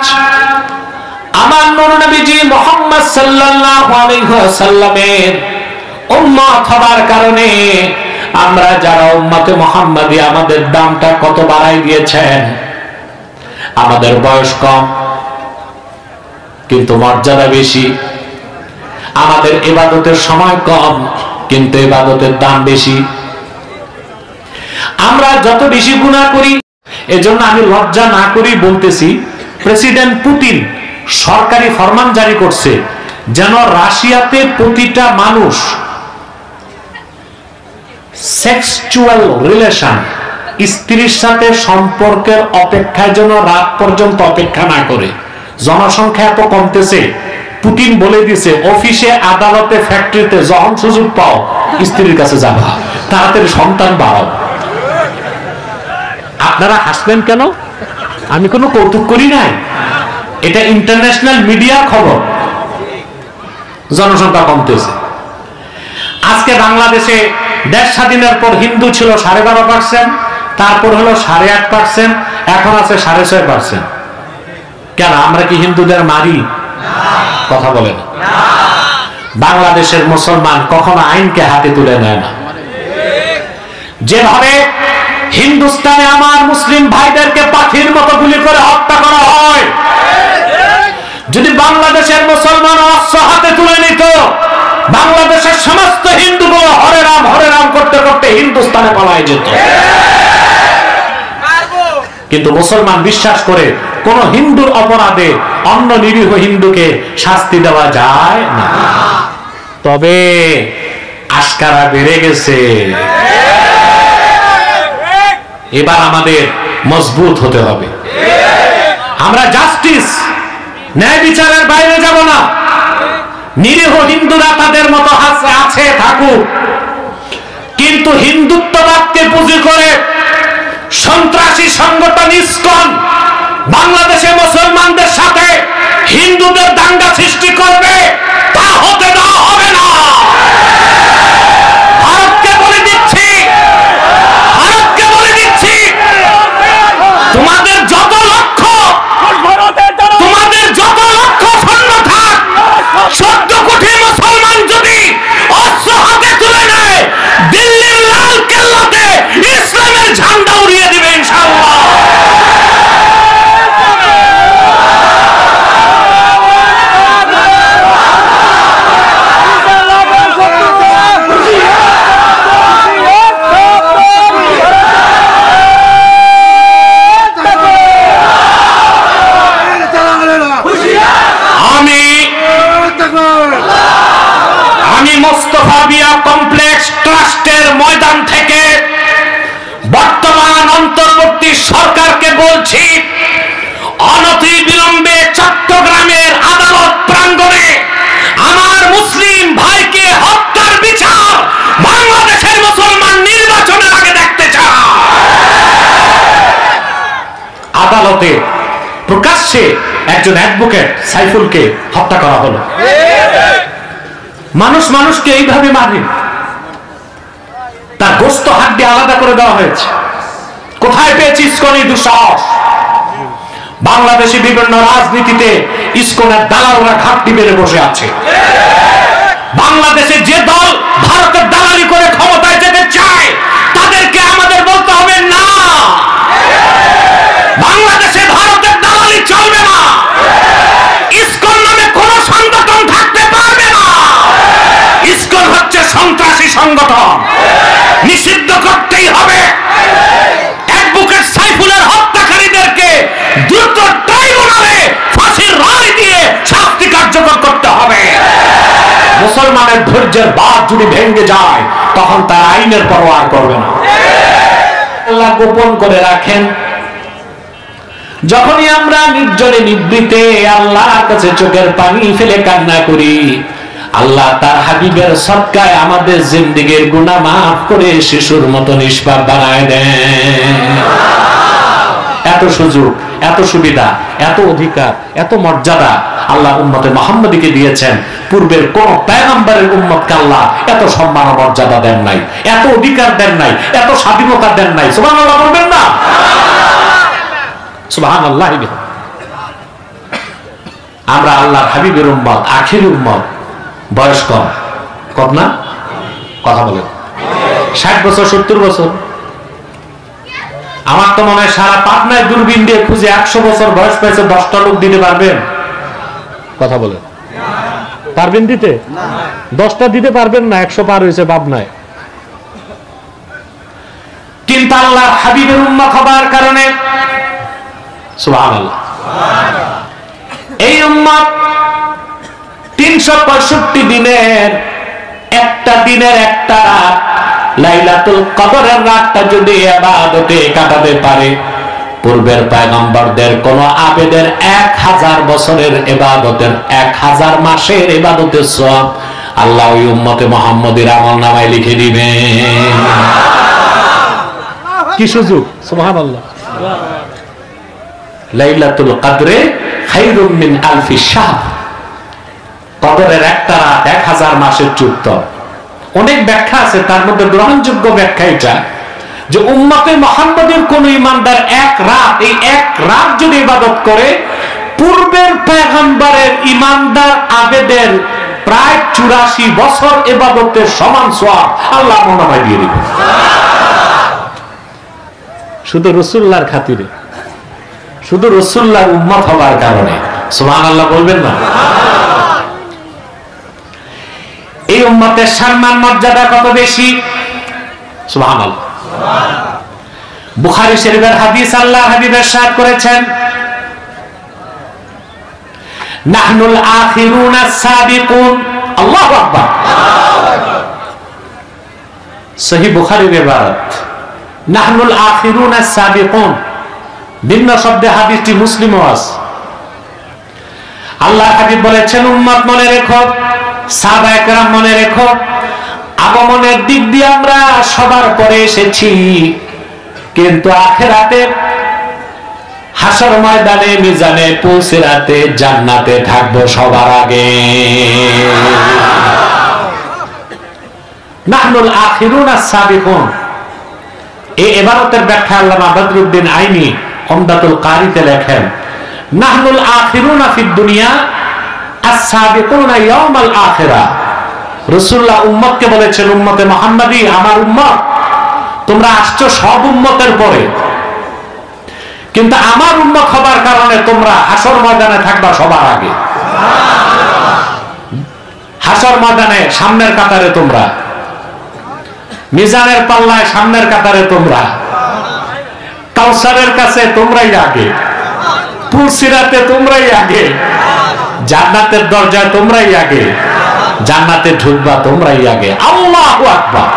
আমার নূর নবীজি মুহাম্মদ সাল্লাল্লাহু আলাইহি ওয়াসাল্লামের উম্মত হবার কারণে আমরা যারা উম্মতে মুহাম্মাদী, আমাদের দামটা কত বাড়াই দিয়েছেন। আমাদের বয়স কম কিন্তু মর্যাদা বেশি, আমাদের ইবাদতের সময় কম কিন্তু ইবাদতের দাম বেশি। আমরা যত বেশি গুনাহ করি, এজন্য আমি লজ্জা না করি বলতেছি, প্রেসিডেন্ট পুতিন সরকারি ফরমান জারি করছে যেন রাশিয়াতে প্রতিটা মানুষ সেক্সুয়াল রিলেশন, স্ত্রীর সাথে সম্পর্কের অপেক্ষায় যেন রাত পর্যন্ত অপেক্ষা না করে। জনসংখ্যা এত কমতেছে, পুতিন বলে দিছে অফিসে, আদালতে, ফ্যাক্টরিতে যখন সুযোগ পাও স্ত্রীর কাছে যাবা, তাড়াতাড়ি সন্তান বাড়াও। আপনারা হাসবেন কেন? আমি কোনো কৌতুক করি নাই, এটা ইন্টারন্যাশনাল মিডিয়া খবর। জনসংখ্যা কমতেছে। আজকে বাংলাদেশে দেশ স্বাধীনের পর হিন্দু ছিল 12.5%, তারপর হলো 8.5%, এখন আছে 6.5%। কেন? আমরা কি হিন্দুদের মারি? কথা বলেন। বাংলাদেশের মুসলমান কখনো আইনকে হাতে তুলে নেয় না। যেভাবে হিন্দুস্তানে আমার মুসলিম ভাইদেরকে পাখির মতো গুলি করে হত্যা করা হয়, যদি বাংলাদেশের মুসলমান অস্ত্র হাতে তুলে নিত, বাংলাদেশের সমস্ত হিন্দুগুলো হরে রাম করতে করতে হিন্দুস্তানে পালায় যেত। কিন্তু মুসলমান বিশ্বাস করে কোন হিন্দুর অপরাধে অন্য নিরীহ হিন্দুকে শাস্তি দেওয়া যায় না। তবে আশকারা বেড়ে গেছে। এবার আমাদের মজবুত হতে হবে। আমরা জাস্টিস, ন্যায় বিচারের বাইরে যাব না। নিরীহ হিন্দুরা তাদের মতো আছে থাকুক, কিন্তু হিন্দুত্ববাদকে পুঁজি করে সন্ত্রাসী সংগঠন ইসকন বাংলাদেশে মুসলমানদের সাথে হিন্দুদের দাঙ্গা সৃষ্টি করবে, তা হতে দেওয়া হবে না। ভারতকে বলে দিচ্ছি, তোমাদের যত লক্ষ সৈন্য থাক, 14 কোটি মুসলমান যদি অস্ত্র হাতে তুলে নেয়, দিল্লির লাল কেল্লাতে ইসলামের ঝান্ডা উড়িয়ে দিবে ইনশাআল্লাহ। মোস্তফা বিয়া কমপ্লেক্স ট্রাস্টের ময়দান থেকে বর্তমান অন্তর্বর্তী সরকারকে বলছি, অনতি বিলম্বে চট্টগ্রামের আদালত প্রাঙ্গণে আমার মুসলিম ভাইকে হত্যার বিচার বাংলাদেশের মুসলমান নির্বাচনের আগে দেখতে চায়। আদালতে প্রকাশ্যে একজন অ্যাডভোকেট সাইফুলকে হত্যা করা হলো। মানুষ মানুষকে এইভাবে মারে, তার গোস্ত হাড্ডি আলাদা করে দেওয়া হয়েছে। কোথায় পেয়েছি ইসকনের দুঃসাহস? বাংলাদেশে বিভিন্ন রাজনীতিতে ইসকনের দালালরা ঘাপটি বেড়ে বসে আছে। বাংলাদেশে যে দল ভারতের দালালি করে ক্ষমতায় যেতে চায় তাদেরকে আমাদের বলতে হবে না, বাংলাদেশে ভারতের দালালি চলবে না, ইসকন নামে কোন সংগঠন থাকতে পারবে না। ইসকন হচ্ছে সন্ত্রাসী সংগঠন, নিষিদ্ধ করতেই হবে। অ্যাডভোকেট সাইফুলের হত্যাকারীদেরকে দ্রুত ট্রাইব্যুনালে ফাঁসির রায় দিয়ে শাস্তি কার্যকর করতে হবে। মুসলমানের ধৈর্যের বাঁধ যদি ভেঙে যায় তখন তার আইনের পরোয়া করবে না। আল্লাহ গোপন করে রাখেন। যখনই আমরা নির্জনে নিবৃতে আল্লাহর কাছে চোখের পানি ফেলে কান্না করি, আল্লাহ তার হাবিবের সদকায় আমাদের জিন্দেগীর গুনাহ মাফ করে শিশুর মতো নিষ্পাপ বানায় দেন। এত সুযোগ, এত সুবিধা, এত অধিকার, এত মর্যাদা আল্লাহ উম্মতে মুহাম্মদীকে দিয়েছেন। পূর্বের কোন পয়গম্বরের উম্মতকে আল্লাহ এত সম্মান ও মর্যাদা দেন নাই, এত অধিকার দেন নাই, এত স্বাধীনতা দেন নাই। সুবহানাল্লাহ বলবেন না? সুবহানাল্লাহ। আমরা আল্লাহর হাবিবের উম্মত, আখির উম্মত। বয়স কম, কম না? কথা বলেন। 60 বছর, 70 বছর। আমার তো মনে হয় সারা পাবনায় দূরবীন দিয়ে খুঁজে 100 বছর বয়স পেয়েছে 10টা লোক দিতে পারবেন? কথা বলেন। পারবেন দিতে? 10টা দিতে পারবেন না, 100 পার হয়েছে পাবনায়। কিন্তু আল্লাহর হাবিবের উম্মত হবার কারণে সুবহানাল্লাহ, এই উম্মত 365 দিনের একটা দিনের একটা রাত, লাইলাতুল কদরের রাতটা যদি ইবাদতে কাটাতে পারে, পূর্বের পয়গম্বরদের কোন আবেদের 1000 বছরের ইবাদতের, 1000 মাসের ইবাদতের সওয়াব আল্লাহ ওই উম্মতে মুহাম্মদীর আমলনামায় লিখে দিবেন। কি সুযোগ! সুবহানাল্লাহ। লাইলাতুল কদরে খায়রুম মিন আলফি শাহর। কদরের একটা রাত 1000 মাসের যুক্ত। অনেক ব্যাখ্যা আছে, তার মধ্যে গ্রহণযোগ্য ব্যাখ্যা এটা যে উম্মতে মুহাম্মদের কোন ইমানদার এক রাত যদি ইবাদত করে, পূর্বের পয়গম্বরের ইমানদার আবেদের প্রায় 84 বছর ইবাদতের সমান সওয়াব আল্লাহ আমলনামায় দিয়ে দিবেন। শুধু রাসূলুল্লাহর খাতিরে, শুধু রাসূলুল্লাহর উম্মত হওয়ার কারণে। সুবহানাল্লাহ বলবেন না? এই উম্মতের সম্মান মর্যাদা কত বেশি! সুবহানাল্লাহ। বুখারী শরীফের হাদিস আল্লাহর হাবিব ইরশাদ করেছেন, নাহনুল আখিরুনা সাবিকুন। আল্লাহু আকবার। সহিহ বুখারীর ইবারত, নাহনুল আখিরুনা সাবিকুন। ভিন্ন শব্দে হাদিসটি মুসলিমও আছে। আল্লাহর হাবিব বলেছেন, উম্মত মনে রেখো, সাহাবায়ে কেরাম মনে রেখো, আগমনের দিক দিয়ে আমরা সবার পরে এসেছি, কিন্তু আখিরাতে হাসর ময়দানে মিজানে পুলসিরাতে জান্নাতে থাকবো সবার আগে। নাহনুল আখিরুনা সাবিকুন। এই ইবারতের ব্যাখ্যা আল্লামা বদরুদ্দিন আইনি উমদাতুল কারিতে লেখেন, নাহনুল আখিরুনা ফিদ দুনিয়া আস-সাবিকুনা ইয়াউমাল আখিরাহ। রাসূলুল্লাহ উম্মতকে বলেছেন, উম্মতে মুহাম্মাদী, আমার উম্মত, তোমরা আসছো সব উম্মতের পরে, কিন্তু আমার উম্মত হবার কারণে তোমরা হাসর ময়দানে থাকবা সবার আগে। হাসর ময়দানে সামনের কাতারে তোমরা, মিজানের পাল্লায় সামনের কাতারে তোমরা, কাউসারের কাছে তোমরাই আগে, পুলসিরাতে তোমরাই আগে, জান্নাতের দরজায় তোমরাই আগে, জান্নাতে ঢুকবা তোমরাই আগে। আল্লাহু আকবার।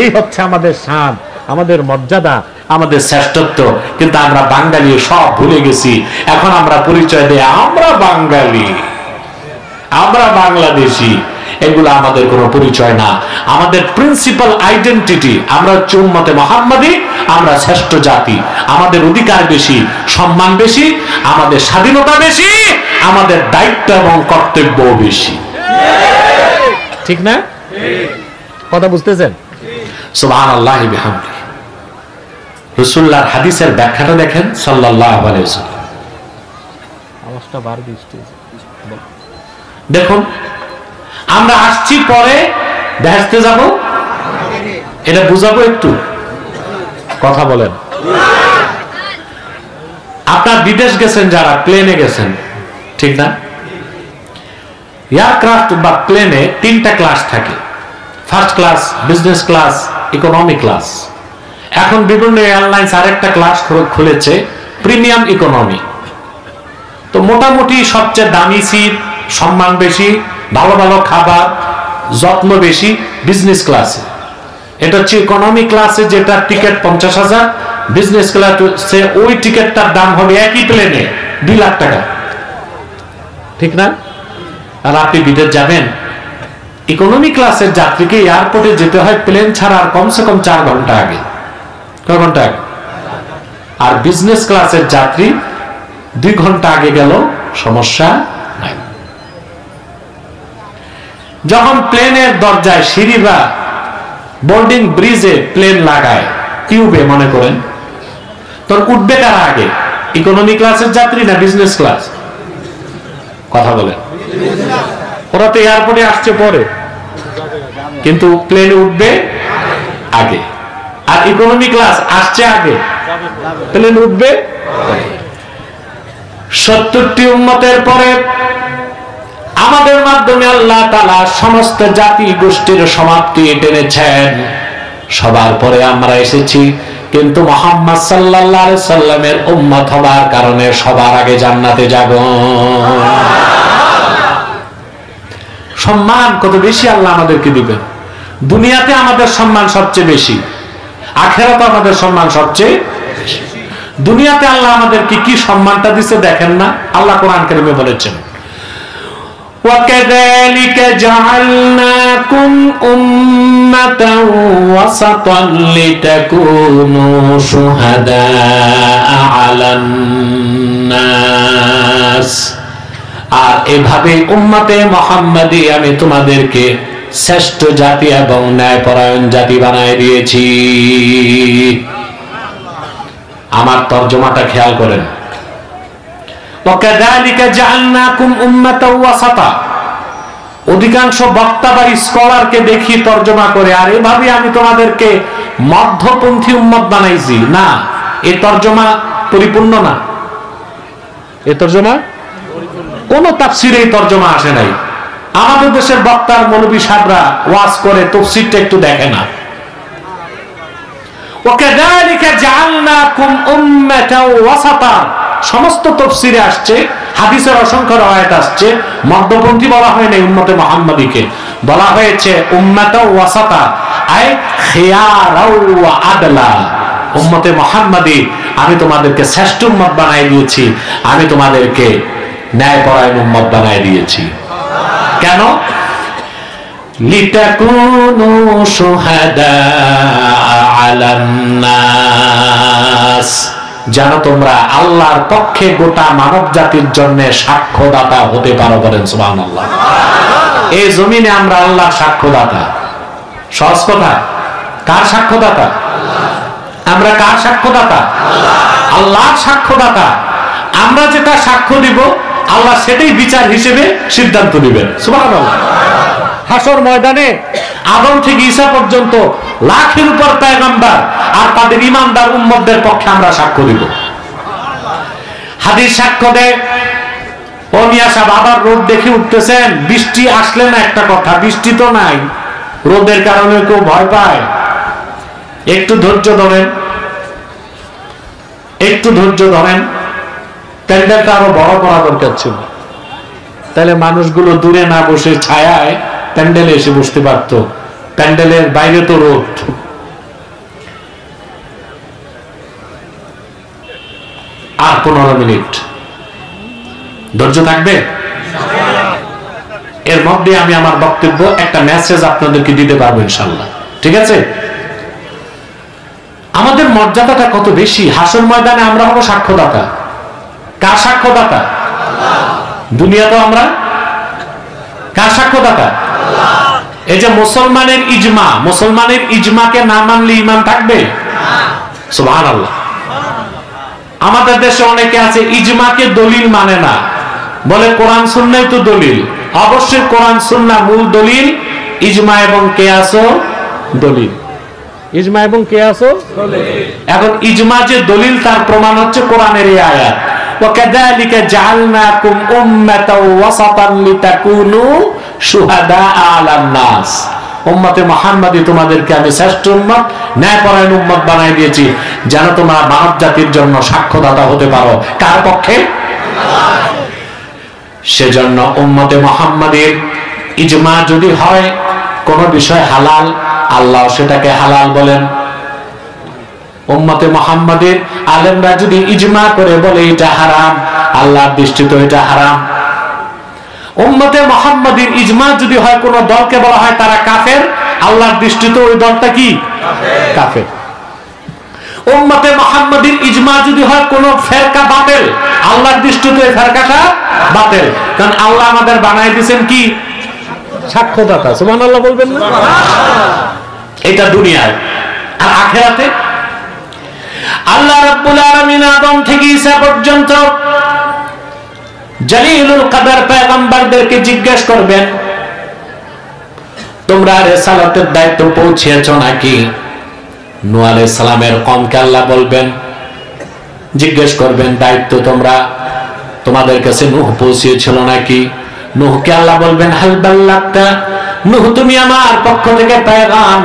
এই হচ্ছে আমাদের শান, আমাদের মর্যাদা, আমাদের শ্রেষ্ঠত্ব। কিন্তু আমরা বাঙালি সব ভুলে গেছি। এখন আমরা পরিচয় দেই আমরা বাঙালি, আমরা বাংলাদেশি। এগুলো আমাদের কোনো পরিচয় না। আমাদের প্রিন্সিপাল আইডেন্টিটি, আমরা হচ্ছে উম্মতে মুহাম্মাদী, আমরা শ্রেষ্ঠ জাতি। আমাদের অধিকার বেশি, সম্মান বেশি, আমাদের স্বাধীনতা বেশি, আমাদের দায়িত্ব এবং কর্তব্য বেশি। ঠিক না? কথা বুঝতেছেন? সুবহানাল্লাহি বিহামদিহি। রাসূলুল্লাহর হাদিসের ব্যাখ্যাটা দেখেন সাল্লাল্লাহু আলাইহি ওয়াসাল্লাম। দেখুন, আমরা আসছি পরে বেহেশতে যাব, এটা বুঝাবো একটু, কথা বলেন। আপনার বিদেশ গেছেন যারা, প্লেনে গেছেন, ঠিক না? এয়ারক্রাফট বা প্লেনে 3টা ক্লাস থাকে, first class, business class, economy class. এখন বিভিন্ন এয়ারলাইন্স আরেকটা ক্লাস খুলেছে, প্রিমিয়াম ইকোনমি। তো মোটামুটি সবচেয়ে দামি সিট, সম্মান বেশি, ভালো ভালো খাবার, যত্ন বেশি বিজনেস ক্লাসে। এটা হচ্ছে ইকোনমি ক্লাসে, যেটা টিকিট 50,000, বিজনেস ক্লাসে ওই টিকিটটার দাম হবে একই প্লেনে 2 লাখ টাকা, ঠিক না? আর আপনি বিদেশ যাবেন, ইকোনমি ক্লাসের যাত্রীকে এয়ারপোর্টে যেতে হয় প্লেন ছাড়ার কমসে কম 4 ঘন্টা আগে। কয় ঘন্টা আগে? আর বিজনেস ক্লাসের যাত্রী 2 ঘন্টা আগে গেল সমস্যা নাই। যখন প্লেনের দরজায় সিঁড়ি বা বোর্ডিং ব্রিজে প্লেন লাগায়, টিউবে মনে করেন, তোর উঠবে কারা আগে, ইকোনমি ক্লাসের যাত্রী না বিজনেস ক্লাস? কথা বলেন। ওরা তো এয়ারপোর্টে আসছে পরে, কিন্তু প্লেনে উঠবে আগে। আর ইকোনমি ক্লাস আসছে আগে, প্লেন উঠবে। 70টি উম্মতের পরে আমাদের মাধ্যমে আল্লাহ তাআলা সমস্ত জাতি গোষ্ঠীর সমাপ্তি টেনেছেন। সবার পরে আমরা এসেছি, কিন্তু মুহাম্মদ সাল্লাল্লাহু আলাইহি সাল্লামের উম্মত হবার কারণে সবার আগে জান্নাতে যাব। সম্মান কত বেশি আল্লাহ আমাদেরকে দিবেন। দুনিয়াতে আমাদের সম্মান সবচেয়ে বেশি, আখিরাতে আমাদের সম্মান সবচেয়ে বেশি। দুনিয়াতে আল্লাহ আমাদেরকে কি সম্মানটা দিচ্ছে দেখেন না? আল্লাহ কোরআন কারীমে বলেছেন, وَكَذَلِكَ جَعَلْنَاكُمْ أُمَّةً وَسَطًا لِتَكُونُوا شُهَدَاءَ عَلَى النَّاسِ। আর এভাবে উম্মতে মুহাম্মাদি আমি তোমাদেরকে শ্রেষ্ঠ জাতি এবং ন্যায়পরায়ণ জাতি বানায় দিয়েছি। আমার তরজমাটা খেয়াল করেন, وَكَذَلِكَ جَعَلْنَاكُمْ أُمَّةً وَسَطًا। অধিকাংশ বক্তা বা স্কলারকে দেখি তরজমা করে, আর এভাবে আমি তোমাদেরকে মধ্যপন্থী উম্মত বানাইছি। না, এই তরজমা পরিপূর্ণ না। এই তরজমা কোন তাফসিরে এই তরজমা আসে নাই। আমাদের দেশের বক্তার মৌলবী সাহেবরা ওয়াজ করে, তাফসিরটা একটু দেখে না। وَكَذَلِكَ جَعَلْنَاكُمْ أُمَّةً وَسَطًا সমস্ত তাফসিরে আসছে, হাদিসের অসংখ্য রাওয়ায়াত আসছে, মধ্যপন্থী বলা হয় না উম্মতে মুহাম্মাদিকে, বলা হয়েছে উম্মাতাও ওয়াসাতা, আই খিয়ারাও ওয়া আদলা। উম্মতে মুহাম্মাদি আমি তোমাদেরকে শ্রেষ্ঠ উম্মত বানাই দিয়েছি, আমি তোমাদেরকে ন্যায়পরায়ণ উম্মত বানাই দিয়েছি। কেন? লিতাকুনু শুহাদা আলান নাস, যেন তোমরা আল্লাহর পক্ষে গোটা মানব জাতির জন্য সাক্ষ্যদাতা হতে পারো। বলেন সুবহানাল্লাহ। এই জমিনে আমরা আল্লাহর সাক্ষ্যদাতা। সহজ কথা, কার সাক্ষ্যদাতা? আমরা কার সাক্ষ্যদাতা? আল্লাহর সাক্ষ্যদাতা। আমরা যেটা সাক্ষ্য দিব, আল্লাহ সেটাই বিচার হিসেবে সিদ্ধান্ত দিবেন। সুবহানাল্লাহ। হাসর ময়দানে আদম থেকে ঈসা পর্যন্ত লাখের উপর পয়গম্বর আর তাদের ঈমানদার উম্মতদের পক্ষে আমরা সাক্ষ্য দিব। হাদিস সাক্ষ্য দেয়, ও মিয়া সাহেব আবার রোদ দেখে উঠতেছেন, বৃষ্টি আসলে না একটা কথা, বৃষ্টি তো নাই, রোদের কারণে কেউ ভয় পায়। একটু ধৈর্য ধরেন, একটু ধৈর্য ধরেন। প্যান্ডেলটা আরো বড় করা দরকার ছিল, তাহলে মানুষগুলো দূরে না বসে ছায়ায় প্যান্ডেলে এসে বসতে পারত। প্যান্ডেলের বাইরে তো রোদ। আর 15 মিনিট ধৈর্য থাকবে? এর মধ্যে আমি আমার বক্তব্য একটা মেসেজ আপনাদেরকে দিতে পারবো ইনশাআল্লাহ, ঠিক আছে? আমাদের মর্যাদাটা কত বেশি। হাসর ময়দানে আমরা হবো সাক্ষ্যদাতা। কার সাক্ষ্যদাতা? দুনিয়া তো আমরা কার সাক্ষ্যদাতা? এই যে মুসলমানের ইজমা, মুসলমানের ইজমাকে না মানলে ঈমান থাকবে? সুবহানাল্লাহ। আমাদের দেশে অনেকে আছে ইজমাকে দলিল মানে না, বলে কোরআন সুন্নাহই তো দলিল। অবশ্যই কোরআন সুন্নাহ মূল দলিল, ইজমা এবং কিয়াসও দলিল। ইজমা এবং কিয়াসও দলিল। এখন ইজমা যে দলিল তার প্রমাণ হচ্ছে কোরআনের এই আয়াত, ওয়াকাযালিকা জাআলনাকুম উম্মাতাও ওয়াসাতান লিতাকুনু শুহাদাআ আলান নাস। উম্মতে মুহাম্মাদি তোমাদেরকে আমি শ্রেষ্ঠ উম্মত, ন্যায়পরায়ণ উম্মত বানাই দিয়েছি, যেন তোমরা মানব জাতির জন্য সাক্ষ্যদাতা হতে পারো। কার পক্ষে? সেজন্য উম্মতে মুহাম্মাদের ইজমা যদি হয় কোন বিষয় হালাল, আল্লাহ সেটাকে হালাল বলেন। উম্মতে মুহাম্মাদের আলেমরা যদি ইজমা করে বলে এটা হারাম, আল্লাহর দৃষ্টিতে এটা হারাম। উম্মতে মুহাম্মাদের ইজমা যদি হয় কোন দলকে বলা হয় তারা কাফের, আল্লাহর দৃষ্টিতে ওই দলটা কি? কাফের। উম্মতে মুহাম্মাদের ইজমা যদি হয় কোন ফেরকা বাতিল, আল্লাহর দৃষ্টিতে ওই ফেরকাটা বাতিল। কারণ আল্লাহ আমাদের বানাই দিয়েছেন কি? সাক্ষ্যদাতা। সুবহানাল্লাহ বলবেন না? এটা দুনিয়ায়। আর আখিরাতে আল্লাহ রাব্বুল আলামিন আদম থেকে ঈসা পর্যন্ত জলিলুল কদর পয়গম্বরদেরকে জিজ্ঞেস করবেন, তোমরা রিসালাতের দায়িত্ব পৌঁছেছো নাকি? নূহ আলাইহিস সালামের কওমকে আল্লাহ বলবেন, জিজ্ঞেস করবেন দায়িত্ব তোমাদের কাছে নূহ পৌঁছেছিল নাকি? নূহকে আল্লাহ বলবেন হাল বাল্লাগতা, নূহ তুমি আমার পক্ষ থেকে পেগাম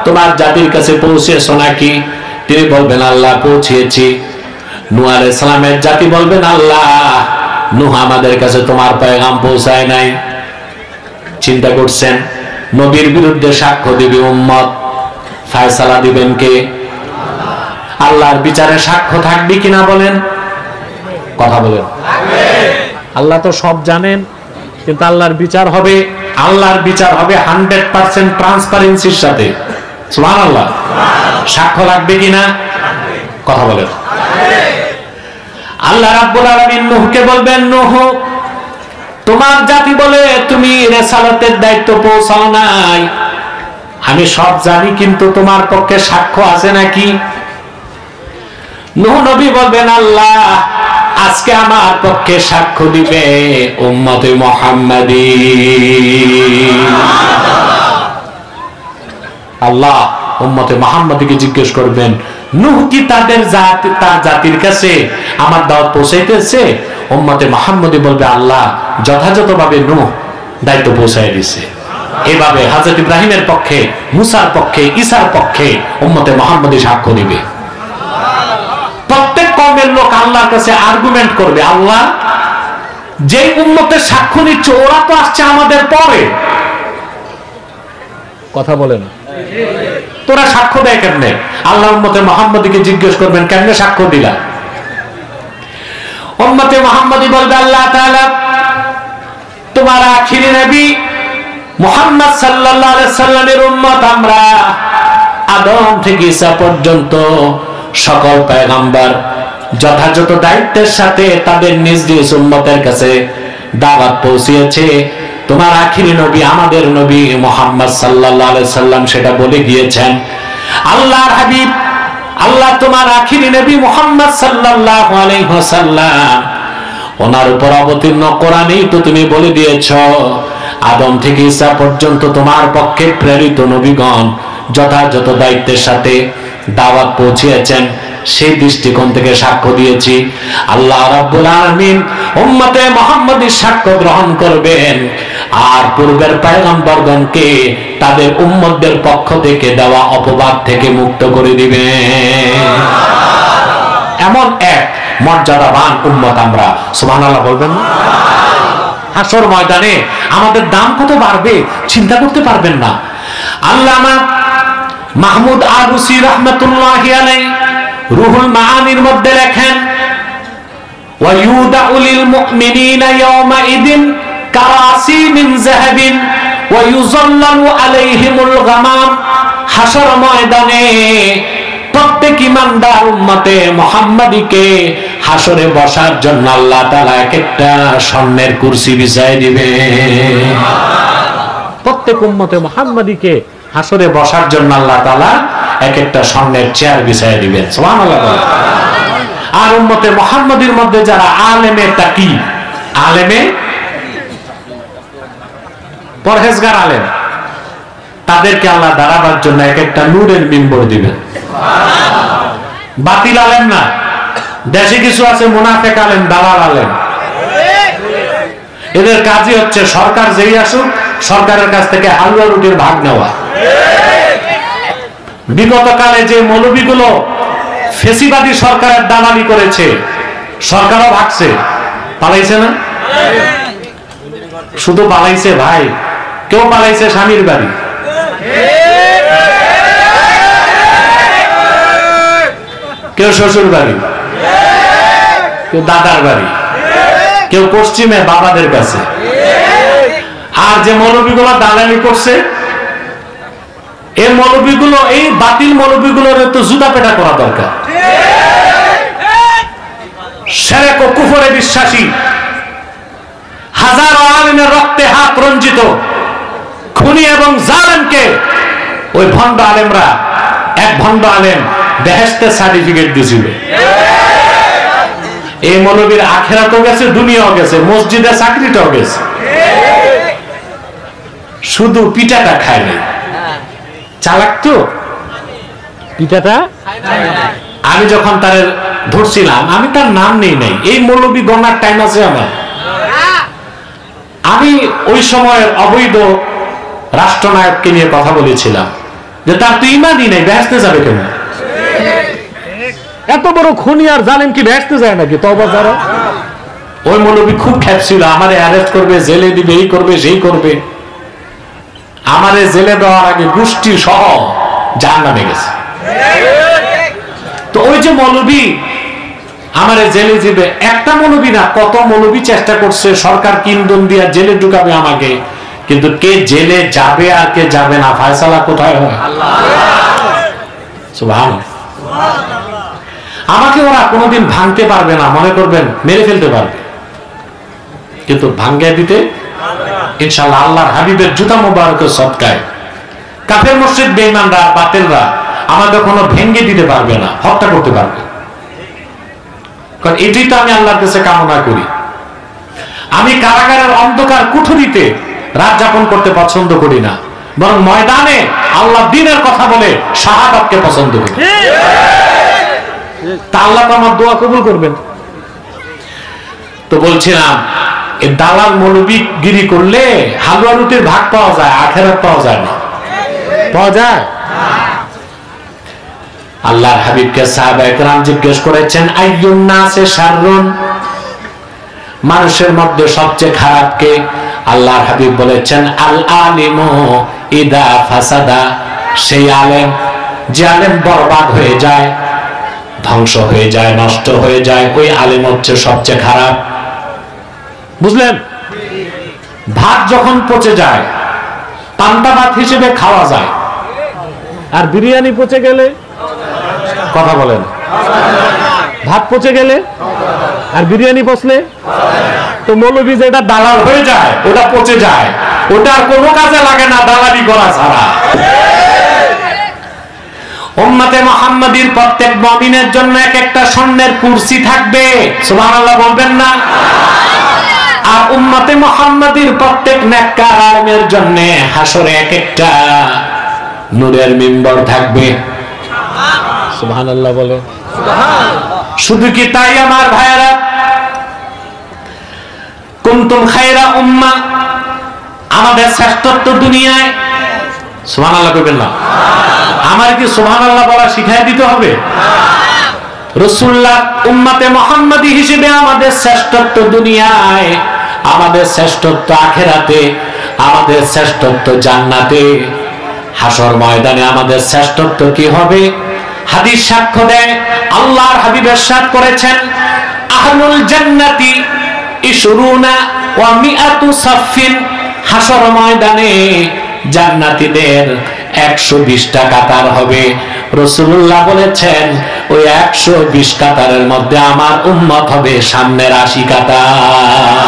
তোমার জাতির কাছে পৌঁছেছো নাকি? তিনি বলবেন আল্লাহ পৌঁছেছি। নূহ আলাইহিস সালামের জাতি বলবেন আল্লাহ নূহ আমাদের কাছে তোমার পেগাম পৌঁছায় নাই। চিন্তা করছেন, নবীর বিরুদ্ধে সাক্ষ্য দিবে উম্মত, ফয়সালা দিবেন কে? আল্লাহর বিচারে সাক্ষ্য থাকবে কিনা বলেন? কথা বলেন। আল্লাহ তো সব জানেন, কিন্তু আল্লাহর বিচার হবে, আল্লাহর বিচার হবে 100% ট্রান্সপারেন্সির সাথে। সুবহানাল্লাহ। সাক্ষ্য লাগবে কিনা? কথা বলেন। আল্লাহ রাব্বুল আলামিন নূহকে বলবেন, নূহ তোমার জাতি বলে তুমি রিসালাতের দায়িত্ব পৌঁছাও নাই, আমি সব জানি, কিন্তু তোমার পক্ষে সাক্ষ্য আছে নাকি? নূহ নবী বলবেন আল্লাহ আজকে আমার পক্ষে সাক্ষ্য দিবে উম্মতে মুহাম্মাদি। আল্লাহ উম্মতে মুহাম্মাদিকে জিজ্ঞেস করবেন, নূহ কি তার জাতির কাছে আমার দাওয়াত পৌঁছাইতেছে? উম্মতে মুহাম্মাদি বলবে আল্লাহ যথাযথভাবে নূহ দায়িত্ব পৌঁছায় দিয়েছে। এভাবে হযরত ইব্রাহিমের পক্ষে, মুসার পক্ষে, ঈসার পক্ষে উম্মতে মুহাম্মাদি সাক্ষ্য দিবে। প্রত্যেক কওমের লোক আল্লাহর কাছে আর্গুমেন্ট করবে, আল্লাহ যে উম্মতের সাক্ষ্য নিচ্ছে ওরা তো আসছে আমাদের পরে, কথা বলে না, তোরা সাক্ষ্য দেয় কেমনে? আল্লাহ উম্মতে মুহাম্মাদিকে জিজ্ঞেস করবেন কেমনে সাক্ষ্য দিলা? উম্মতে মুহাম্মাদি বলবে আল্লাহ তাআলা তোমার আখিরি নবী মুহাম্মদ সাল্লাল্লাহু আলাইহি সাল্লামের উম্মত আমরা, আদম থেকে ঈসা পর্যন্ত সকল পয়গম্বর যথাযথ দায়িত্বের সাথে তাদের নিজ নিজ উম্মতের কাছে দাওয়াত পৌঁছিয়েছে। তোমার আখিরি নবী আমাদের নবী মুহাম্মদ সাল্লাল্লাহু আলাইহি সাল্লাম সেটা বলে গিয়েছেন। আল্লাহর হাবিব আল্লাহ তোমার আখিরি নবী মুহাম্মদ সাল্লাল্লাহু আলাইহি ওয়াসাল্লাম ওনার উপর অবতীর্ণ কোরআনেই তো তুমি বলে দিয়েছো আদম থেকে ঈসা পর্যন্ত তোমার পক্ষে প্রেরিত নবীগণ যথাযথ দায়িত্বের সাথে দাওয়াত পৌঁছিয়েছেন। সেই দৃষ্টিকোণ থেকে সাক্ষ্য দিয়েছি। আল্লাহ রাব্বুল আলামিন উম্মতে মুহাম্মাদির সাক্ষ্য গ্রহণ করবেন আর পূর্বের পয়গম্বরগণকে তাদের উম্মতদের পক্ষ থেকে দেওয়া অপবাদ থেকে মুক্ত করে দিবেন। এমন এক মর্যাদাবান উম্মত আমরা। সুবহানাল্লাহ বলবেন না? হাসর ময়দানে আমাদের দাম কত বাড়বে চিন্তা করতে পারবেন না। আল্লামা মাহমুদ আলুসি রাহমাতুল্লাহি আলাইহি রুহুল মাআনির মধ্যে লেখেন, ওয়া ইউদাউ লিল মুমিনিনা ইয়াওমা ইদিন কারাসি মিন যাহাবিন ওয়া ইউযাল্লালু আলাইহিমুল গামাম। হাসর ময়দানে প্রত্যেক ঈমানদার উম্মতে মুহাম্মাদিকে হাসরে বসার জন্য আল্লাহ তাআলা একটা স্বর্ণের কুরসি বিছায় দিবেন। প্রত্যেক উম্মতে মুহাম্মাদিকে হাসরে বসার জন্য আল্লাহ তাআলা এক একটা স্বর্ণের চেয়ার বিছাইয়া দিবেন। সুবহানাল্লাহ। আর উম্মতে মুহাম্মাদীর মধ্যে যারা আলেমে তাকি, আলেমে পরহেজগার আলেম, তাদেরকে আল্লাহ দাঁড়াবার জন্য এক একটা নূরের মিম্বর দিবেন। বাতিল আলেম না, দেশে কিছু আছে মুনাফিক আলেম, দালাল আলেম, এদের কাজই হচ্ছে সরকার যেই আসুক সরকারের কাছ থেকে হালুয়া রুটির ভাগ নেওয়া। বিগত কালে যে মৌলবীগুলো ফেসিবাদী সরকারের দালালি করেছে, সরকারও ভাগছে, পালাইছে না? শুধু পালাইছে ভাই, কেউ পালাইছে স্বামীর বাড়ি, কেউ শ্বশুর বাড়ি, কেউ দাদার বাড়ি, কেউ পশ্চিমে বাবাদের কাছে। আর যে মৌলবীগুলো দালালি করছে, এই মৌলবীগুলো, এই বাতিল মৌলবীগুলোর তো জুতা পেটা করা দরকার। শিরক ও কুফরে বিশ্বাসী, হাজারো আলেমের রক্তে হাত রঞ্জিত খুনি এবং জালেমকে ওই ভণ্ড আলেমরা, এক ভণ্ড আলেম বেহেশতের সার্টিফিকেট দিয়েছিল। এই মৌলবীর আখিরাতও গেছে, দুনিয়াও গেছে, মসজিদে চাকরিটাও গেছে, শুধু পিঠাটা খায় নাই। চালাক তো, পিঠাটা। আমি যখন তার ধরছিলাম, আমি তার নাম নেই নাই, এই মৌলবী গণার টাইম আছে আমার। আমি ওই সময়ের অবৈধ রাষ্ট্রনায়ককে নিয়ে কথা বলেছিলাম যে তার তো ইমানই নেই, বেহেশতে যাবে কেন? এত বড় খুনি আর জালেম কি বেহেশতে যায় নাকি? তওবা যারা। ওই মৌলবী খুব খেপছিল, আমারে অ্যারেস্ট করবে, জেলে দিবে, এই করবে সেই করবে। আমারে জেলে দেওয়ার আগে গোষ্ঠী সহ জাহান্নামে গেছে। তো ওই যে মৌলবী আমারে জেলে দিবে, একটা মৌলবী না, কত মৌলবী চেষ্টা করছে সরকার কিন্দন দিয়া জেলে ঢুকাবে আমাকে, কিন্তু কে জেলে যাবে আর কে যাবে না ফয়সালা কোথায় হয়? সুবহানাল্লাহ। আমাকে ওরা কোনোদিন ভাঙতে পারবে না, মনে করবেন মেরে ফেলতে পারবে, কিন্তু ভাঙ্গে দিতে ইনশাআল্লাহ আল্লাহর হাবিবের জুতা মোবারকের সদকায় কাফের মুশরিক বেঈমানরা, বাতিলরা আমাকে কোনো ভেঙ্গে দিতে পারবে না, হত্যা করতে পারবে। কারণ এটাই তো আমি আল্লাহর কাছে কামনা করি। আমি কারাগারের অন্ধকার কুঠুরিতে রাত যাপন করতে পছন্দ করি না, বরং ময়দানে আল্লাহ দ্বীনের কথা বলে শাহাদাতকে পছন্দ করি। তা আল্লাহ তো আমার দোয়া কবুল করবেন। তো বলছিলাম, এই দালাল মৌলবী গিরি করলে হালুয়া রুটির ভাগ পাওয়া যায়, আখেরাত পাওয়া যায় না। পাওয়া যায়? আল্লাহর হাবিবকে সাহাবায়ে কেরাম জিজ্ঞেস করেছেন, আইয়ুন নাসে শাররুন, মানুষের মধ্যে সবচেয়ে খারাপ কে? আল্লাহর হাবিব বলেছেন, আল আলিমু ইদা ফাসাদা, সেই আলেম যে আলেম বরবাদ হয়ে যায়, ধ্বংস হয়ে যায়, নষ্ট হয়ে যায়, ওই আলেম হচ্ছে সবচেয়ে খারাপ। বুঝলেন? ভাত যখন পচে যায় পান্তা ভাত হিসেবে খাওয়া যায়, আর বিরিয়ানি পচে গেলে, কথা বলেন, ভাত পচে গেলে আর বিরিয়ানি পচলে, তো মৌলবী যেটা দালাল হয়ে যায় ওটা পচে যায়, ওটা আর কোনো কাজে লাগে না দালালি করা ছাড়া। উম্মতে মুহাম্মাদীর প্রত্যেক মুমিনের জন্য এক একটা স্বর্ণের কুরসি থাকবে, সুবহানাল্লাহ বলবেন না? আর উম্মতে মুহাম্মাদীর প্রত্যেক নেককার আলেমের জন্য হাসরে এক একটা নূরের মিম্বর থাকবে, সুবহানাল্লাহ বলে। শুধু কি তাই আমার ভাইরা, কুনতুম খায়রা উম্মাহ, আমাদের শ্রেষ্ঠত্ব দুনিয়ায়, সুবহানাল্লাহ কইবেন না? আমার কি সুবহানাল্লাহ বলা শিখাই দিতে হবে? রাসূলুল্লাহ উম্মতে মুহাম্মাদী হিসেবে আমাদের শ্রেষ্ঠত্ব দুনিয়ায়, আমাদের শ্রেষ্ঠত্ব আখিরাতে, আমাদের শ্রেষ্ঠত্ব জান্নাতে, হাসর ময়দানে আমাদের শ্রেষ্ঠত্ব কি হবে? হাদিস সাক্ষ্য দেয়, আল্লাহর হাবিব ইরশাদ করেছেন, আহলুল জান্নাতি ইশরুনা ওয়া মিআতু সাফিন, হাসর ময়দানে জান্নাতীদের 120টা কাতার হবে। রাসূলুল্লাহ বলেছেন, ওই 120 কাতারের মধ্যে আমার উম্মত হবে সামনের 80 কাতার।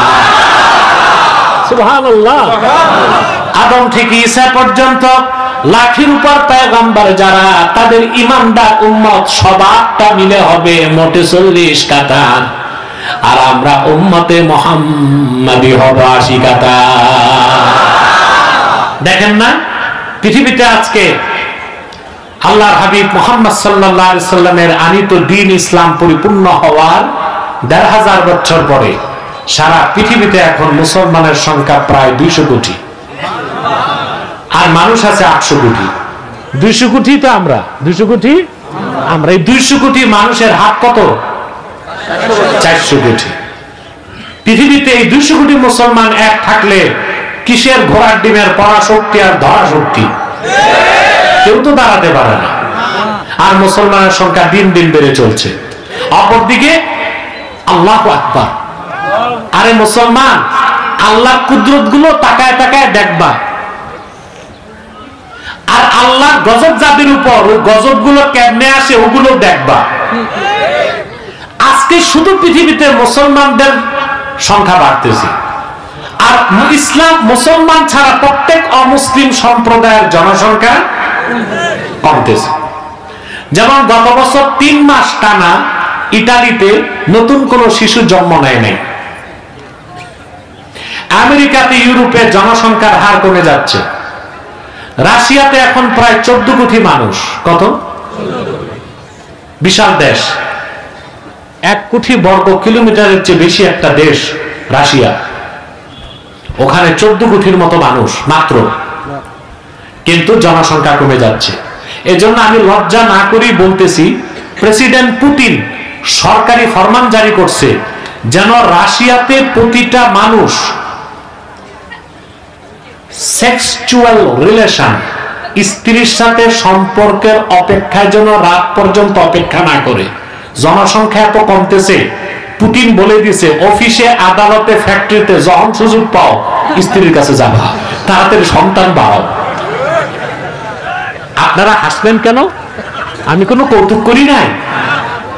সুবহানাল্লাহ। আদম থেকে ঈসা পর্যন্ত লাখের উপর পয়গম্বর যারা, তাদের ইমানদার উম্মত সবারটা মিলে হবে মোটে 40 কাতার, আর আমরা উম্মতে মুহাম্মাদি হব 80 কাতার। দেখেন না পৃথিবীতে আজকে আল্লাহর হাবিব মুহাম্মদ সাল্লাল্লাহু আলাইহি সাল্লামের আনিত দ্বীন ইসলাম পরিপূর্ণ হওয়ার ১৫০০ বছর পরে সারা পৃথিবীতে এখন মুসলমানের সংখ্যা প্রায় 200 কোটি, আর মানুষ আছে 800 কোটি। 200 কোটি তো আমরা, 200 কোটি আমরা। এই 200 কোটি মানুষের হাত কত? 400 কোটি। পৃথিবীতে এই 200 কোটি মুসলমান এক থাকলে কিসের ঘোড়ার ডিমের পরাশক্তি আর ধরা শক্তি? কেউ তো দাঁড়াতে পারে না। আর মুসলমানের সংখ্যা দিন দিন বেড়ে চলছে। অপরদিকে আল্লাহু আকবার। আরে মুসলমান, আল্লাহর কুদরত গুলো তাকায় তাকায় দেখবা, আর আল্লাহর গজব যাদের উপর, ওই গজব গুলো কেমনে আসে ওগুলো দেখবা। আজকে শুধু পৃথিবীতে মুসলমানদের সংখ্যা বাড়তেছে, আর ইসলাম মুসলমান ছাড়া প্রত্যেক অমুসলিম সম্প্রদায়ের জনসংখ্যা কমতেছে। যেমন গত বছর 3 মাস টানা ইতালিতে নতুন কোন শিশু জন্ম নেয় নাই। আমেরিকাতে, ইউরোপে জনসংখ্যার হার কমে যাচ্ছে। রাশিয়াতে এখন প্রায় 14 কোটি মানুষ। কত? বিশাল দেশ, 1 কোটি বর্গ কিলোমিটারের চেয়ে বেশি একটা দেশ রাশিয়া। ওখানে 14 কোটির মতো মানুষ মাত্র, কিন্তু জনসংখ্যা কমে যাচ্ছে। এজন্য আমি লজ্জা না করেই বলতেছি, প্রেসিডেন্ট পুতিন সরকারি ফরমান জারি করছে যেন রাশিয়াতে প্রতিটা মানুষ সেক্সুয়াল রিলেশন, স্ত্রীর সাথে সম্পর্কের অপেক্ষায় যেন রাত পর্যন্ত অপেক্ষা না করে। জনসংখ্যা এত কমতেছে, পুতিন বলে দিছে অফিসে, আদালতে, ফ্যাক্টরিতে যখন সুযোগ পাও স্ত্রীর কাছে যাবা, তাড়াতাড়ি সন্তান বাড়াও। আপনারা হাসবেন কেন? আমি কোনো কৌতুক করি নাই,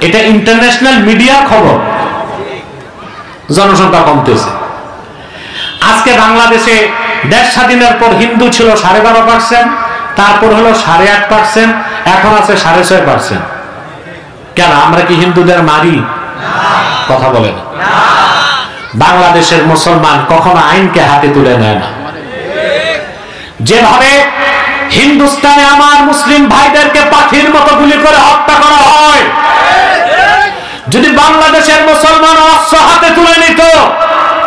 এটা ইন্টারন্যাশনাল মিডিয়ার খবর। জনসংখ্যা কমতেছে। আজকে বাংলাদেশে দেশ স্বাধীনের পর হিন্দু ছিল 12.5%, তারপর হলো 8.5%, এখন আছে 6.5%। কেন? আমরা কি হিন্দুদের মারি? কথা বলেন। বাংলাদেশের মুসলমান কখনো আইনকে হাতে তুলে নেয় না। যেভাবে হিন্দুস্তানে আমার মুসলিম ভাইদেরকে পাখির মতো গুলি করে হত্যা করা হয়, যদি বাংলাদেশের মুসলমান অস্ত্র হাতে তুলে নিত,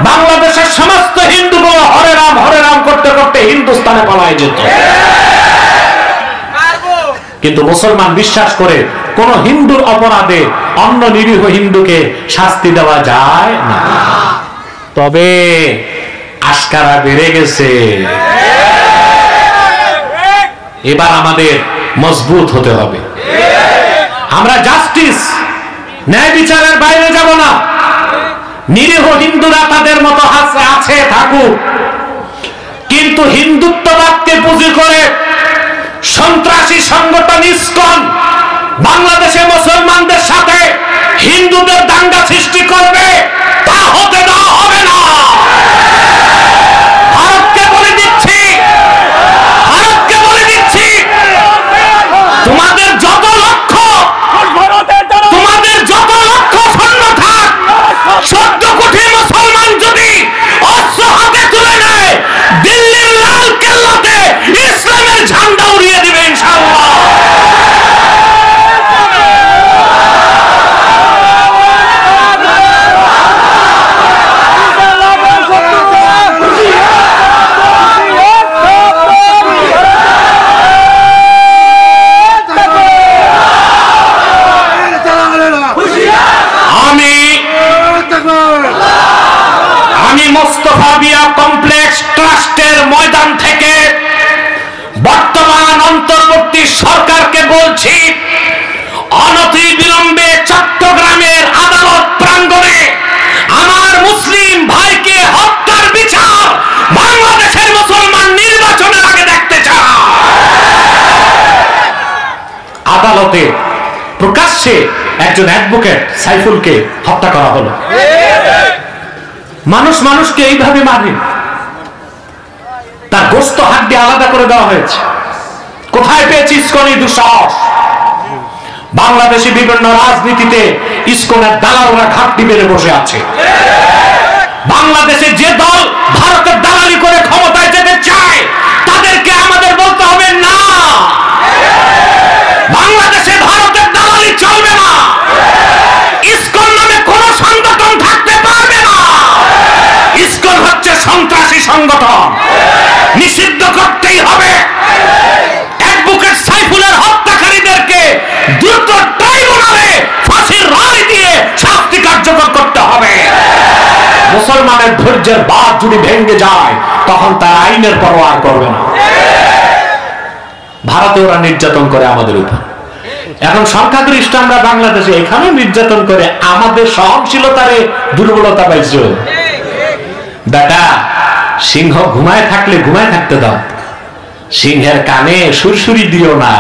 বাংলাদেশের সমস্ত হিন্দুগুলো হরে রাম করতে করতে হিন্দুস্তানে পালায় যেত। কিন্তু মুসলমান বিশ্বাস করে কোন হিন্দুর অপরাধে অন্য নিরীহ হিন্দুকে শাস্তি দেওয়া যায় না। তবে আশকারা বেড়ে গেছে। এবার আমাদের মজবুত হতে হবে। আমরা জাস্টিস, ন্যায় বিচারের বাইরে যাব না। নিরীহ হিন্দুরা তাদের মতো আছে থাকুক, কিন্তু হিন্দুত্ববাদকে পুঁজি করে সন্ত্রাসী সংগঠন ইসকন বাংলাদেশে মুসলমানদের সাথে হিন্দুদের দাঙ্গা সৃষ্টি করবে, তা হতে দেওয়া হবে না। ভারতকে বলে দিচ্ছি, তোমাদের যত লক্ষ সৈন্য থাক, 14 কোটি মুসলমান যদি অস্ত্র হাতে তুলে নেয়, দিল্লির লাল কেল্লাতে ইসলামের ঝান্ডা উড়িয়ে দিবে ইনশাআল্লাহ। আমি মোস্তফা বিয়া কমপ্লেক্স ট্রাস্টের ময়দান থেকে বর্তমান অন্তর্বর্তী সরকারকে বলছি, অনতি বিলম্বে চট্টগ্রামের আদালত প্রাঙ্গণে আমার মুসলিম ভাইকে হত্যার বিচার বাংলাদেশের মুসলমান নির্বাচনের আগে দেখতে চায়। আদালতে প্রকাশ্যে একজন অ্যাডভোকেট সাইফুলকে হত্যা করা হলো। মানুষ মানুষকে এইভাবে মারে, তার গোস্ত হাত দিয়ে আলাদা করে দেওয়া হয়েছে। কোথায় পেয়েছি ইসকনের দুঃসাহস? বাংলাদেশে বিভিন্ন রাজনীতিতে ইসকনের দালালরা ঘাটতি বেড়ে বসে আছে। বাংলাদেশে যে দল ভারতের দালালি করে ক্ষমতায় যেতে চায় তাদেরকে আমাদের বলতে হবে না, বাংলাদেশে ভারতের দালালি চলবে না, ইসকন নামে কোন সংগঠন থাকতে পারবে না। ইসকন হচ্ছে সন্ত্রাসী সংগঠন, নিষিদ্ধ করতেই হবে। অ্যাডভোকেট সাইফুলের হত্যাকারীদেরকে দ্রুত ট্রাইব্যুনালে ফাঁসির রায় দিয়ে শাস্তি কার্যকর করতে হবে। মুসলমানের ধৈর্যের বাঁধ যদি ভেঙে যায় তখন তার আইনের পরোয়া করবে না। ভারতে ওরা নির্যাতন করে আমাদের উপর, এখন সংখ্যাগরিষ্ঠ আমরা বাংলাদেশে এখানে নির্যাতন করে আমাদের সহনশীলতারে দুর্বলতা পাইছো। বেটা, সিংহ ঘুমায় থাকলে ঘুমায় থাকতে দাও, সিংহের কানে সুরসুরি দিও না।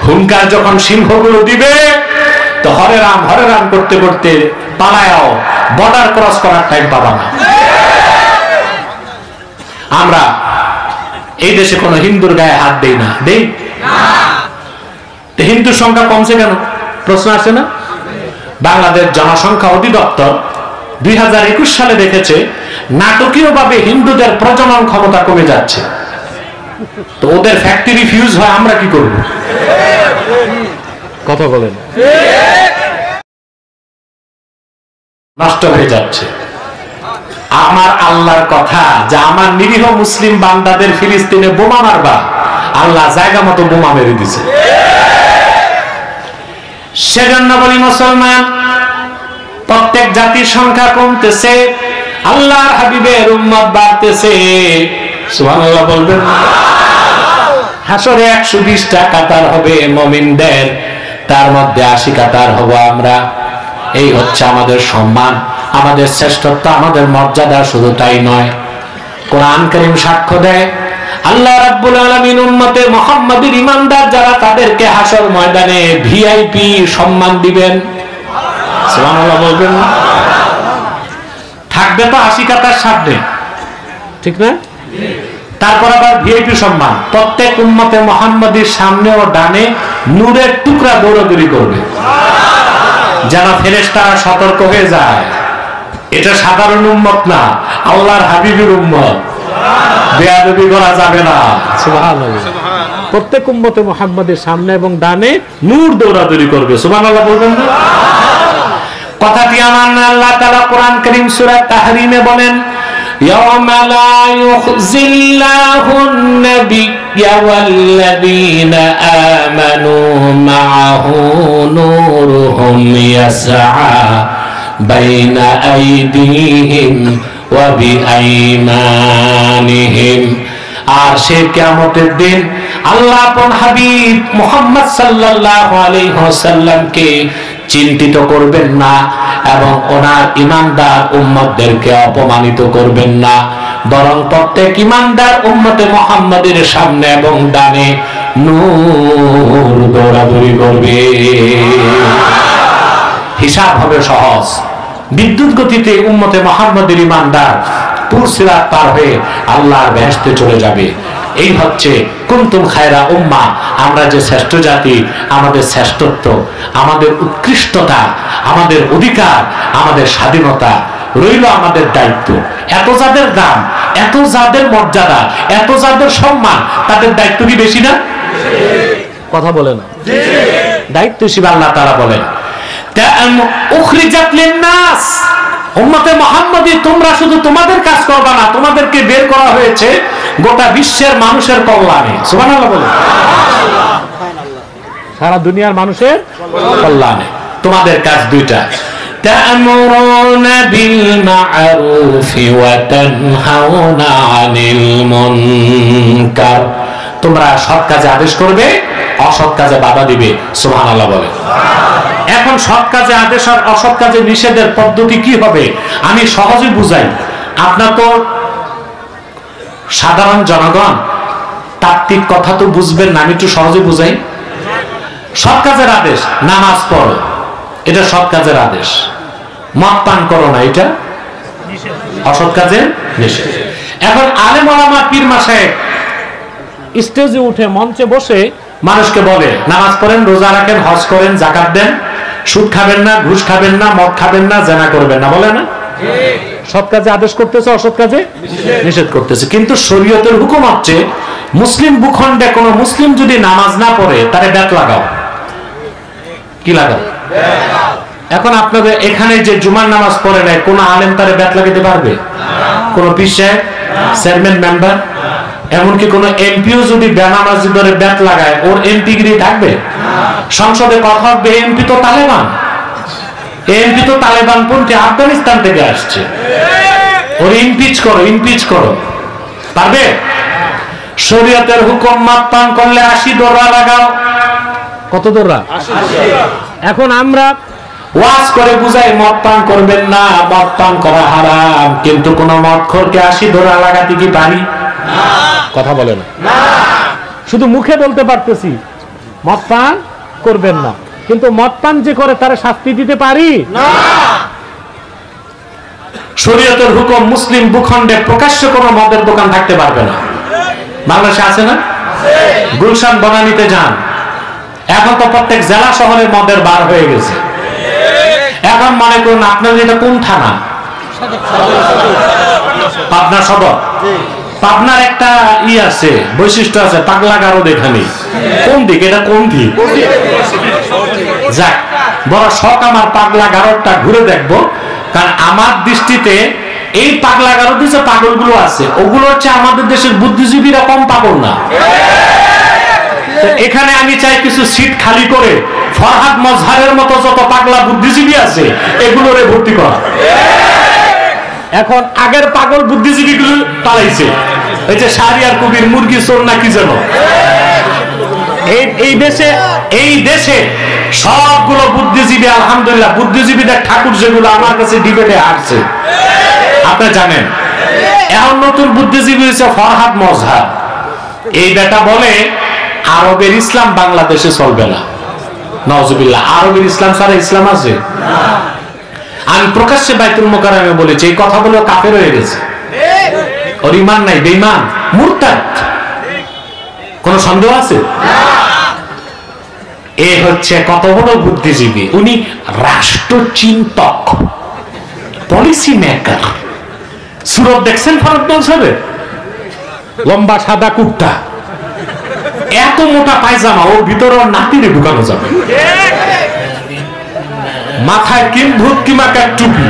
হুঙ্কার যখন সিংহগুলো দিবে তো হরে রাম করতে করতে পালায়াও, বর্ডার ক্রস করার টাইম পাবা না। আমরা এই দেশে কোন হিন্দুর গায়ে হাত দেই না, দেই হিন্দুর সংখ্যা কমছে কেন? প্রশ্ন আসে না? বাংলাদেশ জনসংখ্যা অধিদপ্তর 2021 সালে দেখেছে নাটকীয়ভাবে হিন্দুদের প্রজনন ক্ষমতা কমে যাচ্ছে। তো ওদের ফ্যাক্টরি ফিউজ হয়, আমরা কি করব? কথা বলেন, নষ্ট হয়ে যাচ্ছে। আমার আল্লাহর কথা যে আমার নিরীহ মুসলিম বান্দাদের ফিলিস্তিনে বোমা মারবা, আল্লাহ জায়গা মতো বোমা মেরে দিছে। সেজন্য বলি মুসলমান, প্রত্যেক জাতির সংখ্যা কমতেছে, আল্লাহর হাবিবের উম্মত বাড়তেছে। সুবহানাল্লাহ বলবেন। হাসরে 120টা কাতার হবে মুমিনদের, তার মধ্যে 80 কাতার হব আমরা। এই হচ্ছে আমাদের সম্মান, আমাদের শ্রেষ্ঠত্ব, আমাদের মর্যাদা। শুধু তাই নয়, কোরআন কারীম সাক্ষ্য দেয় আল্লাহ রাব্বুল আলামিন উম্মতে মুহাম্মাদের ঈমানদার যারা তাদেরকে হাসর ময়দানে ভিআইপি সম্মান দিবেন। সুবহানাল্লাহ বলবেন। থাকবে তো 80 কাতার সামনে, ঠিক না? তারপর আবার ভিআইপি সম্মান প্রত্যেক উম্মতে মুহাম্মাদীর সামনে ও ডানে নূরের টুকরা দৌড়াদৌড়ি করবে, যেন ফেরেশতারা সতর্ক হয়ে যায় এটা সাধারণ উম্মত না, আল্লাহর হাবিবের উম্মত, বেয়াদবি করা যাবে না। সুবহানাল্লাহ। প্রত্যেক উম্মতে মুহাম্মাদের সামনে এবং ডানে নূর দৌড়াদৌড়ি করবে। সুবহানাল্লাহ বলবেন না? কথাটি আমার না, আল্লাহ তাআলা কোরআন কারীম সূরা তাহরিমে বলেন, ইয়াওমা লা ইউখজিল্লাহুন নাবিয়্যা ওয়াল্লাযীনা আমানু মাআহু নূরুহুম ইয়াসআ বাইনা আইদিহিম ওয়া বিআইমানিহিম। আর সে কিয়ামতের দিন আল্লাহ আপন হাবিব মুহাম্মদ সাল্লাল্লাহু আলাইহি ওয়াসাল্লামকে চিন্তিত করবেন না এবং ওনার ঈমানদার উম্মতদেরকে অপমানিত করবেন না, বরং প্রত্যেক ঈমানদার উম্মতে মুহাম্মাদের সামনে এবং ডানে নূর দৌড়াদৌড়ি করবে। হিসাব হবে সহজ, বিদ্যুৎ গতিতে উম্মতে মুহাম্মাদের ঈমানদার পুর সিরাত পার হয়ে আল্লাহর বেহেশতে চলে যাবে। এই হচ্ছে কুনতুম খায়রা উম্মা, আমরা যে শ্রেষ্ঠ জাতি, আমাদের শ্রেষ্ঠত্ব, আমাদের উৎকৃষ্টতা, আমাদের অধিকার, আমাদের স্বাধীনতা রইল আমাদের দায়িত্ব। এত যাদের দাম, এত যাদের মর্যাদা, এত যাদের সম্মান, তাদের দায়িত্ব কি বেশি না? কথা বলে না, দায়িত্ব হিসেবে আল্লাহ তাআলা বলেন উখরিজাত লিন-নাস, উম্মতে মুহাম্মাদী তোমরা শুধু তোমাদের কাজ করবা না, তোমাদেরকে বের করা হয়েছে গোটা বিশ্বের মানুষের কল্যাণে। সুবহানাল্লাহ বলেন। সারা দুনিয়ার মানুষের কল্যাণে তোমাদের কাজ দুইটা, তা'মুরুনা বিল মা'রুফি ওয়া তানহাউনা আনিল মুনকার, তোমরা সৎ কাজে আদেশ করবে, অসৎ কাজে বাধা দিবে। সুবহানাল্লাহ বলেন। এখন সৎ কাজে আদেশ আর অসৎ কাজে নিষেধের পদ্ধতি কি হবে আমি সহজে বুঝাই। আপনার তো সাধারণ জনগণ তাত্ত্বিক কথা তো বুঝবেন না, আমি একটু সহজে বুঝাই। সৎ কাজের আদেশ নামাজ পড়ো, এটা সৎ কাজের আদেশ। মদ পান করো না, এটা অসৎ কাজের নিষেধ। এখন আলেম ওলামা পীর মাশায়েখ স্টেজে উঠে মঞ্চে বসে মানুষকে বলে নামাজ পড়েন, রোজা রাখেন, হজ করেন, যাকাত দেন, সুদ খাবেন না, ঘুষ খাবেন না, মদ খাবেন না, জেনা করবেন না, বলে না? সৎ কাজে আদেশ করতেছে, অসৎ কাজে নিষেধ করতেছে। কিন্তু শরীয়তের হুকুম হচ্ছে মুসলিম ভূখণ্ডে কোন মুসলিম যদি নামাজ না পড়ে তারে ব্যাট লাগাও। কি লাগাও? এখন আপনাদের এখানে যে জুমার নামাজ পড়ে নাই কোন আলেম তারে ব্যাট লাগাতে পারবে? কোন পীর সাহেব, চেয়ারম্যান, মেম্বার, এমনকি কোন এমপিও যদি বেনামাজি ধরে ব্যাট লাগায় ওর এমপিগিরি থাকবে? সংসদে কথা হবে এমপি তো তালেবান, এমপি তো তালেবান পন্থী, আফগানিস্তান থেকে আসছে, ওর ইমপিচ করো, ইমপিচ করো, পারবে? শরীয়তের হুকুম মদ পান করলে 80 দোররা লাগাও। কত দোররা? এখন আমরা ওয়াজ করে বুঝাই মদ পান করবেন না, মদ পান করা হারাম, কিন্তু কোন মদখোরকে 80 দোররা লাগাতে কি পারি? কথা বলে না, শুধু মুখে বলতে পারতেছি মদ পান করবেন না, কিন্তু মদ পান যে করে তার শাস্তি দিতে পারি না। শরীয়তের হুকুম মুসলিম ভূখণ্ডে প্রকাশ্যে কোনো মদের দোকান থাকতে পারবে না। বাংলাদেশে আছে না? গুলশান বনানীতে যান, এখন তো প্রত্যেক জেলা শহরে মদের বার হয়ে গেছে। এখন মনে করুন আপনাদের এটা কোন থানা? পাবনা সদর। পাবনার একটা আছে, বৈশিষ্ট্য আছে, পাগলা গারদ এখানে। কোন দিক এটা? কোন দিক? যাক, বড় শখ আমার পাগলা গারদটা ঘুরে দেখবো, কারণ আমার দৃষ্টিতে এই পাগলা গারদে যে পাগলগুলো আছে ওগুলো হচ্ছে আমাদের দেশের বুদ্ধিজীবীরা কম পাগল না। এখানে আমি চাই কিছু সিট খালি করে ফরহাদ মজহারের মতো যত পাগলা বুদ্ধিজীবী আছে এগুলোরে ভর্তি করা। এখন আগের পাগল বুদ্ধিজীবী গুলো পালাইছে, এই যে শাহরিয়ার কবির, মুরগি চোর না কি যেন। এই দেশে সবগুলো বুদ্ধিজীবী, আলহামদুলিল্লাহ, বুদ্ধিজীবীদের ঠাকুর যেগুলো আমার কাছে ডিবেটে আসছে আপনি জানেন। এখন নতুন বুদ্ধিজীবী হয়েছে ফরহাদ মজহার। এই বেটা বলে আরবের ইসলাম বাংলাদেশে চলবে না। নাউজুবিল্লাহ, আরবের ইসলাম ছাড়া ইসলাম আছে? আমি প্রকাশ্যে বাইতুল মোকাররমে বলেছি এই কথা বলে কাফের হয়ে গেছে, ওর ঈমান নাই, বেঈমান, মুরতাদ। কোন সন্দেহ আছে? এ হচ্ছে কত বড় বুদ্ধিজীবী, উনি রাষ্ট্রচিন্তক, পলিসি মেকার। সুরত দেখছেন ফরহাদ মজহারের? লম্বা সাদা কুর্তা, এত মোটা পায়জামা, ওর ভিতরে নাতিরে ঢুকানো যাবে, মাথায় কিম্ভূত কিমাকার টুপি,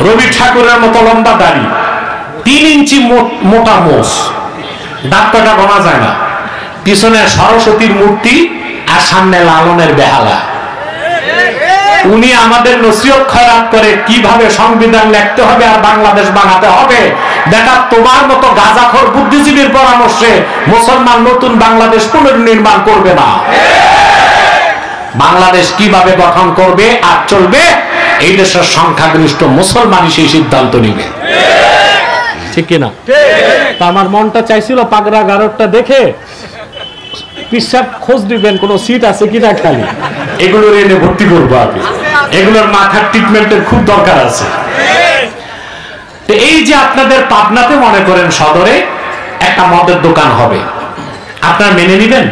রবি ঠাকুরের মতো লম্বা দাড়ি, 3 ইঞ্চি মোটা মোষ, দাঁতটা গোনা যায় না, পিছনে সরস্বতীর মূর্তি আর সামনে লালনের বেহালা। উনি আমাদের নসিহত খয়রাত করে কিভাবে সংবিধান লিখতে হবে আর বাংলাদেশ বানাতে হবে। বেটা, তোমার মতো গাঁজাখোর বুদ্ধিজীবীর পরামর্শে মুসলমান নতুন বাংলাদেশ পুনর্নির্মাণ করবে না। বাংলাদেশ কিভাবে গঠন করবে আর চলবে এই দেশের সংখ্যাগরিষ্ঠ মুসলমানই সেই সিদ্ধান্ত নিবে, ঠিক কিনা? তা আমার মনটা চাইছিল পাগড়া গারদটা দেখে পিসাব খোঁজ দিবেন কোন সিট আছে কিনা, খালি এগুলোর এনে ভর্তি করবো আগে, এগুলোর মাথার ট্রিটমেন্টের খুব দরকার আছে। তো এই যে আপনাদের পাবনাতে মনে করেন সদরে একটা মদের দোকান হবে, আপনারা মেনে নিবেন?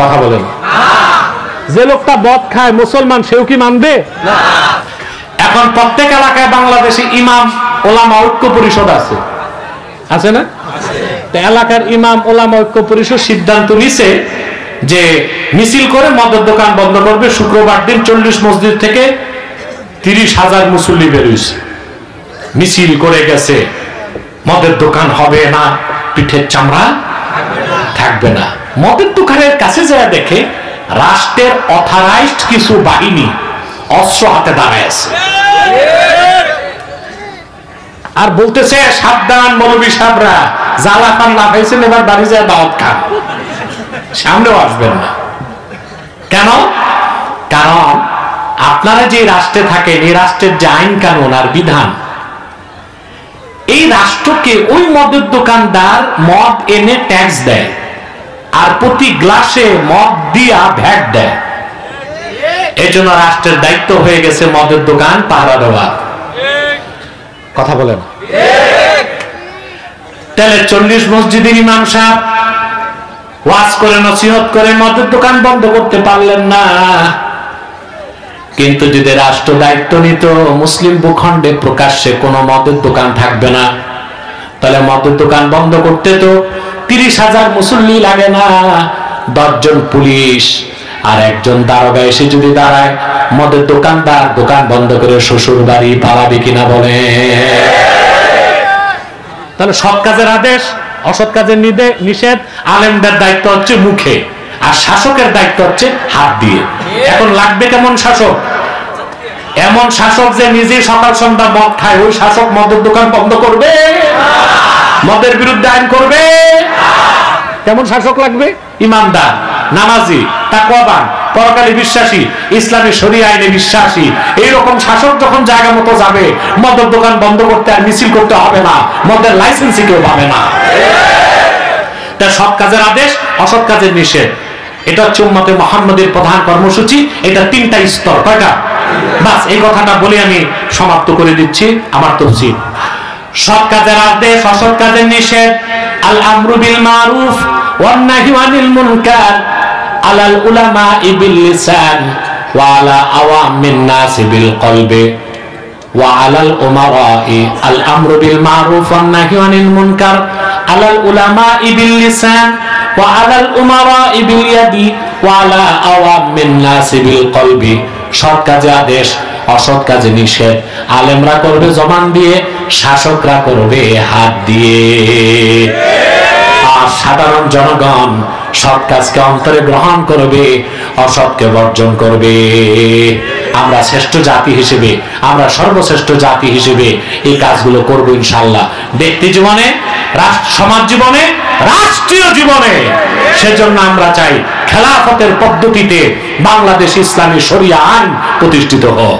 কথা বলেন। যে লোকটা মদ খায় মুসলমান, সেও কি মানবে? এখন প্রত্যেক এলাকায় বাংলাদেশে ইমাম ওলামা ঐক্য পরিষদ আছে, আছে না? এলাকার ইমাম ওলামা ঐক্য পরিষদ সিদ্ধান্ত নিছে যে মিছিল করে মদের দোকান বন্ধ করবে। শুক্রবার দিন 40 মসজিদ থেকে 30,000 মুসল্লি বেরিয়েছে, মিছিল করে গেছে, মদের দোকান হবে না, পিঠের চামড়া থাকবে না। মদের দোকানের কাছে যারা দেখে রাষ্ট্রের অথরাইজড কিছু বাহিনী অস্ত্র হাতে দাঁড়ায় আছে আর বলতেছে সাবধান মৌলবী সাহেবরা, জ্বালা খান না পাইছেন এবার বাড়ি যায় দাওয়াত খান, সামনেও আসবেন না। কেন? কারণ আপনারা যে রাষ্ট্রে থাকেন এই রাষ্ট্রের যে আইন কানুন আর বিধান, এই রাষ্ট্রকে ওই মদের দোকানদার মদ এনে ট্যাক্স দেয় আর প্রতি গ্লাসে মদ দিয়া ভ্যাট দেয়। এই জন্য রাষ্ট্রের দায়িত্ব হয়ে গেছে মদের দোকান পাহারা দেওয়া। কথা বলেন। তাহলে 40 মসজিদের ইমাম সাহেব ওয়াজ করে নসিহত করে মদের দোকান বন্ধ করতে পারলেন না, কিন্তু যদি রাষ্ট্র দায়িত্ব নিত মুসলিম ভূখণ্ডে প্রকাশ্যে কোনো মদের দোকান থাকবে না, তাহলে মদের দোকান বন্ধ করতে তো 30,000 মুসল্লি লাগে না, 10 জন পুলিশ আর একজন দারোগা এসে যদি দাঁড়ায়, মদের দোকানদার দোকান বন্ধ করে শ্বশুর বাড়ি পালাবে কিনা বলে? তাহলে সৎ কাজের আদেশ, অসৎ কাজের নিষেধ। আলেমদের দায়িত্ব হচ্ছে মুখে, আর শাসকের দায়িত্ব হচ্ছে হাত দিয়ে। এখন লাগবে কেমন শাসক? এমন শাসক যে নিজে সকাল সন্ধ্যা মদ খায়, ওই শাসক মদের দোকান বন্ধ করবে, মদের বিরুদ্ধে আইন করবে? কেমন শাসক লাগবে? ইমানদার, নামাজি, তাকওয়াবান, পরকালে বিশ্বাসী, ইসলামী শরীয়ত আইনে বিশ্বাসী। এইরকম শাসক যখন জায়গা মতো যাবে, মদের দোকান বন্ধ করতে আর মিছিল করতে হবে না, মদের লাইসেন্সই কেউ পাবে না। তা সৎ কাজের আদেশ, অসৎ কাজের নিষেধ, এটা হচ্ছে উম্মতে মুহাম্মাদের প্রধান কর্মসূচি। এটা 3টা স্তর। কয়টা? বাস এই কথাটা বলে আমি সমাপ্ত করে দিচ্ছি আমার তাফসীর। সৎ কাজের আদেশ, অসৎ কাজের নিষেধ, আল আমরু বিল মারুফ ওয়ান নাহয়ু আনিল মুনকার, আলাল উলামা'i বিল লিসান ওয়া আলা আওয়ামিন নাস বিল কলবি ওয়া আলাল উমারা'i। আল আমরু বিল মারুফ ওয়ান নাহয়ু আনিল মুনকার আলাল উলামা'i বিল লিসান ওয়া আলাল উমারা'i বিল ইয়াদি ওয়া আলা আওয়ামিন নাস বিল কলবি। সৎ কাজে আদেশ, অসৎ কাজে নিষেধ। আলেমরা করবে জবান দিয়ে, শাসকরা করবে হাত দিয়ে, আর সাধারণ জনগণ সৎ কাজকে অন্তরে গ্রহণ করবে, অসৎকে বর্জন করবে। আমরা শ্রেষ্ঠ জাতি হিসেবে, আমরা সর্বশ্রেষ্ঠ জাতি হিসেবে এই কাজগুলো করব ইনশাআল্লাহ, ব্যক্তি জীবনে, সমাজ জীবনে, রাষ্ট্রীয় জীবনে। সেজন্য আমরা চাই খেলাফতের পদ্ধতিতে বাংলাদেশ ইসলামী শরিয়া আইন প্রতিষ্ঠিত হোক।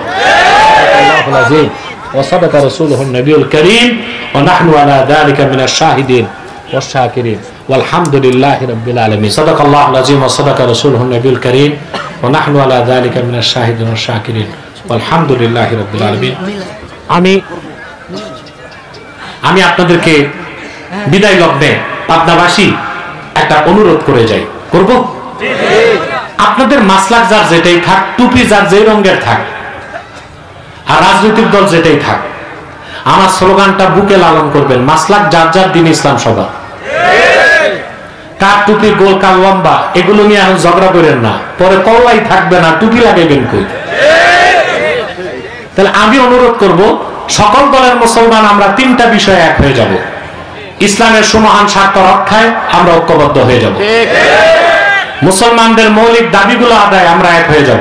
আল্লাহুল আযীম ওয়া সাদাকা রাসূলুহুন নবিয়ুল কারীম ওয়া নাহনু আলা যালিকা মিনাশ শাহিদিন ওয়াশ শাকিরিন ওয়ালহামদুলিল্লাহি রাব্বিল আলামিন। সাদাকাল্লাহুল আযীম ওয়া সাদাকা রাসূলুহুন নবিয়ুল কারীম ওয়া নাহনু আলা যালিকা মিনাশ শাহিদিন ওয়াশ শাকিরিন ওয়ালহামদুলিল্লাহি রাব্বিল আলামিন। আমি আপনাদেরকে বিদায় লগ্নে পাবনাবাসী একটা অনুরোধ করে যাই, করব? আপনাদের মাসলাক যার যেটাই থাক, টুপি যার যেই রঙের থাক, আর রাজনৈতিক দল যেটাই থাক, আমার স্লোগানটা বুকে লালন করবেন, মাসলাক যার যার, দিন ইসলাম সবার। কার টুপি গোল, কার লম্বা, এগুলো নিয়ে এখন ঝগড়া করেন না, পরে কল্লাই থাকবে না, টুপি লাগাইবেন কই? তাহলে আমি অনুরোধ করব, সকল দলের মুসলমান আমরা 3টা বিষয়ে এক হয়ে যাব। ইসলামের সুমহান স্বার্থ রক্ষায় আমরা ঐক্যবদ্ধ হয়ে যাব, মুসলমানদের মৌলিক দাবিগুলো আদায় আমরা এক হয়ে যাব,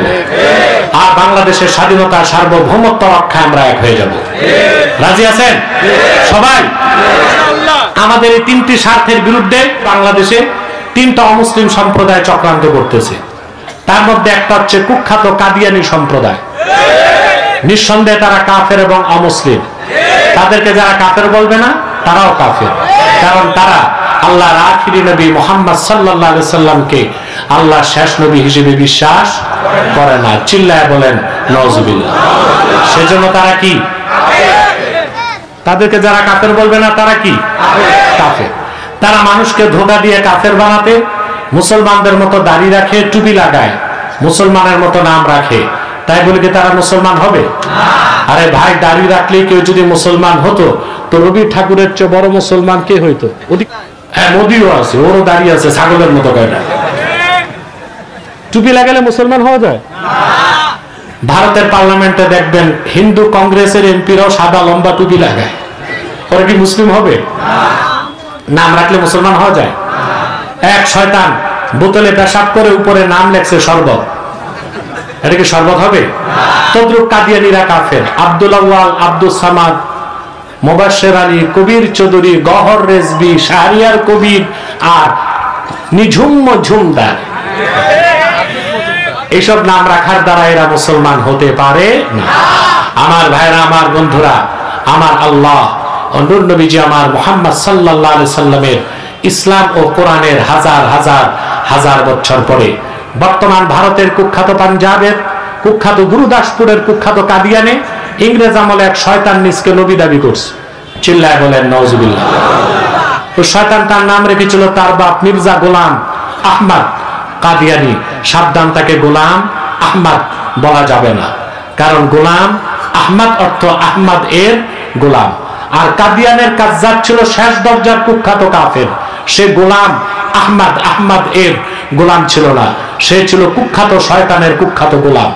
আর বাংলাদেশের স্বাধীনতা সার্বভৌমত্ব রক্ষায় আমরা এক হয়ে যাব। রাজি আছেন সবাই? আমাদের এই 3টি স্বার্থের বিরুদ্ধে বাংলাদেশে 3টা অমুসলিম সম্প্রদায় চক্রান্ত করতেছে। তার মধ্যে একটা হচ্ছে কুখ্যাত কাদিয়ানী সম্প্রদায়। নিঃসন্দেহে তারা কাফের এবং অমুসলিম। তাদেরকে যারা কাফের বলবে না, তারাও কাফের, কারণ তারা আল্লাহর আখিরি নবী মুহাম্মদ সাল্লাল্লাহু আলাইহি সাল্লামকে আল্লাহর শেষ নবী হিসেবে বিশ্বাস করে না। চিল্লায় বলেন নাউজুবিল্লাহ। সেজন্য তারা কি? তাদেরকে যারা কাফের বলবে না, তারা কি? কাফের। তারা মানুষকে ধোঁকা দিয়ে কাফের বানাতে, মুসলমানদের মতো দাড়ি রাখে, টুপি লাগায়, মুসলমানের মতো নাম রাখে, তাই বলে কি তারা মুসলমান হবে? আরে ভাই, দাড়ি রাখলেই কেউ যদি মুসলমান হতো, তো রবি ঠাকুরের চেয়ে বড় মুসলমান কে হইতো? হ্যাঁ, মোদিও আছে, ওরও দাড়ি আছে, ছাগলের মতো কয়টা। টুপি লাগালে মুসলমান হওয়া যায়? ভারতের পার্লামেন্টে দেখবেন হিন্দু কংগ্রেসের এমপিরাও সাদা লম্বা টুপি লাগায়, ওরা কি মুসলিম হবে? নাম রাখলে মুসলমান হওয়া যায়? এক শয়তান বোতলে পেশাব করে উপরে নাম লেখছে শরবত, এটা কি শরবত হবে? তদ্রুপ কাদিয়ানীরা কাফের। আব্দুল আউয়াল, আব্দুল সামাদ, মুবাশশির আলী, কবির চৌধুরী, গহর রেজবি, শাহরিয়ার কবির আর নিঝুম মজুমদার, এইসব নাম রাখার দ্বারা এরা মুসলমান হতে পারে না। আমার ভাইরা, আমার বন্ধুরা, আমার আল্লাহ ও নূর নবীজি আমার মুহাম্মদ সাল্লাল্লাহু আলাইহি সাল্লামের ইসলাম ও কোরআনের হাজার হাজার হাজার বছর পরে বর্তমান ভারতের কুখ্যাত পাঞ্জাবের কুখ্যাত গুরুদাসপুরের কুখ্যাত কাদিয়ানে ইংরেজ আমলে এক শয়তান নিজকে নবী দাবি করছে। চিল্লায় বলেন নাউজুবিল্লাহ। তো শয়তান তার নাম রেখেছিল তার বাপ মির্জা গোলাম আহমদ কাদিয়ানি। সাবধান, তাকে গোলাম আহমদ বলা যাবে না, কারণ গোলাম আহমদ অর্থ আহমদ এর গোলাম। আর কাদিয়ানের কাজ্জাব ছিল শেষ দরজার কুখ্যাত কাফের। সে গোলাম আহমদ এর গোলাম ছিল না, সে ছিল কুখ্যাত শয়তানের কুখ্যাত গোলাম।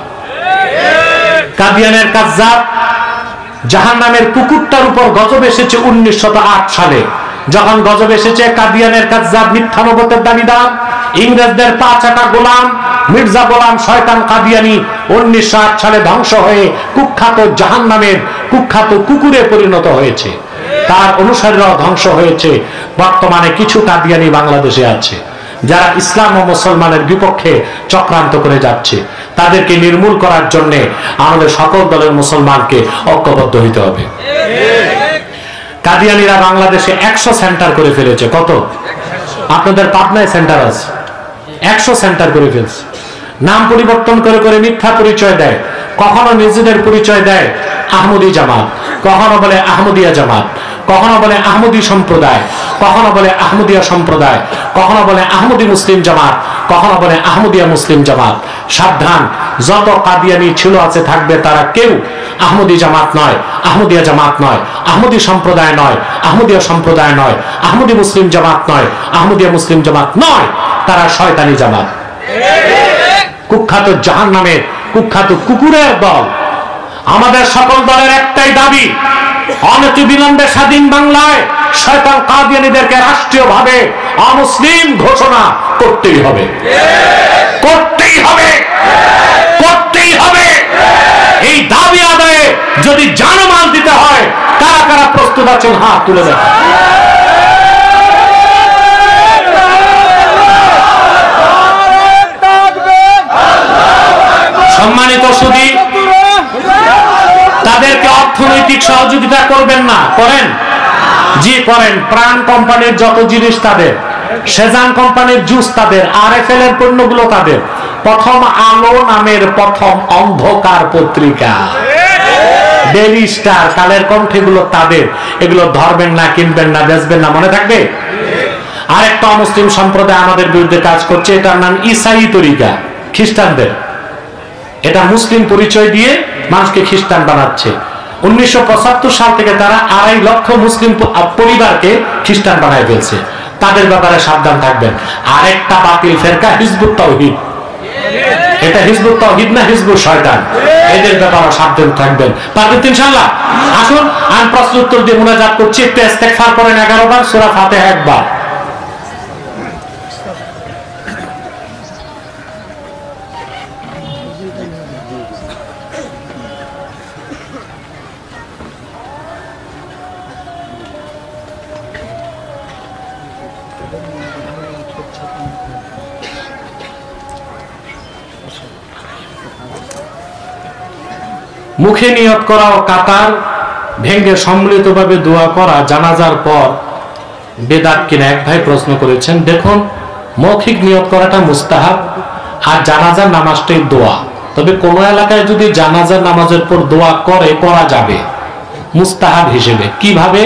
কাদিয়ানের কাজ্জাব জাহান্নামের কুকুরটার উপর গজব এসেছে 1908 সালে। যখন গজব এসেছে, কাদিয়ানের কাজ্জাব মিথ্যা নবুয়তের দাবিদার, ইংরেজদের পা চাটা গোলাম মির্জা গোলাম শয়তান কাদিয়ানি 1908 সালে ধ্বংস হয়ে কুখ্যাত জাহান্নামের কুখ্যাত কুকুরে পরিণত হয়েছে। তার অনুসারীরাও ধ্বংস হয়েছে। বর্তমানে কিছু কাদিয়ানি বাংলাদেশে আছে যারা ইসলাম ও মুসলমানের বিপক্ষে চক্রান্ত করে যাচ্ছে। তাদেরকে নির্মূল করার জন্য আমাদের সকল দলের মুসলমানকে ঐক্যবদ্ধ হইতে হবে। কাদিয়ানিরা বাংলাদেশে 100 সেন্টার করে ফেলেছে। কত? আপনাদের পাবনায় সেন্টার আছে, 100 সেন্টার করে ফেলছে। নাম পরিবর্তন করে করে মিথ্যা পরিচয় দেয়। কখনো নিজেদের পরিচয় দেয় আহমদী জামাত, কখনো বলে আহমদিয়া জামাত, কখনো বলে আহমদী সম্প্রদায়, কখনো বলে আহমদিয়া সম্প্রদায়, কখনো বলে আহমদী মুসলিম জামাত, কখনো বলে আহমদিয়া মুসলিম জামাত। সাবধান, যত কাদিয়ানি ছিল আছে থাকবে, তারা কেউ আহমদী জামাত নয়, আহমদিয়া জামাত নয়, আহমদী সম্প্রদায় নয়, আহমদিয়া সম্প্রদায় নয়, আহমদী মুসলিম জামাত নয়, আহমদিয়া মুসলিম জামাত নয়, তারা শয়তানি জামাত, কুখ্যাত জাহান্নামের কুখ্যাত কুকুরের দল। আমাদের সকল দলের একটাই দাবি, অনতিবিলম্বে স্বাধীন বাংলায় শয়তান কাদিয়ানীদেরকে রাষ্ট্রীয়ভাবে অমুসলিম ঘোষণা করতেই হবে, করতেই হবে, করতেই হবে। এই দাবি আদায়ে যদি জানমাল দিতে হয়, কারা কারা প্রস্তুত আছেন হাত তুলে দেন। সম্মানিত সুধী, তাদেরকে অর্থনৈতিক সহযোগিতা করবেন না? করেন? জি করেন। প্রাণ কোম্পানির যত জিনিস তাদের, সেজান কোম্পানির জুস তাদের, RFL এর পণ্যগুলো তাদের, প্রথম আলো নামের প্রথম অন্ধকার পত্রিকা, ডেইলি স্টার, কালের কণ্ঠেগুলো তাদের। এগুলো ধরবেন না, কিনবেন না, বেচবেন না, মনে থাকবে। আরেকটা অমুসলিম সম্প্রদায় আমাদের বিরুদ্ধে কাজ করছে, এটার নাম ইসাই তরিকা, খ্রিস্টানদের। এটা মুসলিম পরিচয় দিয়ে মানুষকে খ্রিস্টান বানাচ্ছে। 1975 সাল থেকে তারা 2.5 লক্ষ মুসলিম পরিবারকে খ্রিস্টান বানায় ফেলছে। তাদের ব্যাপারে সাবধান থাকবেন। আরেকটা বাতিল ফেরকা হিজবুত তাওহীদ, এটা হিজবুত তাওহীদ না হিজবুত শয়তান, এদের ব্যাপারে সাবধান থাকবেন। পারবেন ইনশাআল্লাহ? আসুন আমি প্রশ্ন উত্তর দিয়ে মুনাজাত করছি। একটু ইস্তেগফার করেন 11 বার, সূরা ফাতিহা 1 বার। মুখে নিয়ত করা ও কাতার ভেঙ্গে সম্মিলিতভাবে দোয়া করা জানাজার পর বেদাত কিনা এক ভাই প্রশ্ন করেছেন। দেখুন, মৌখিক নিয়ত করাটা মুস্তাহাব, আর জানাজার নামাজটাই দোয়া। তবে কোন এলাকায় যদি জানাজার নামাজের পর দোয়া করা যাবে মুস্তাহাব হিসেবে। কিভাবে?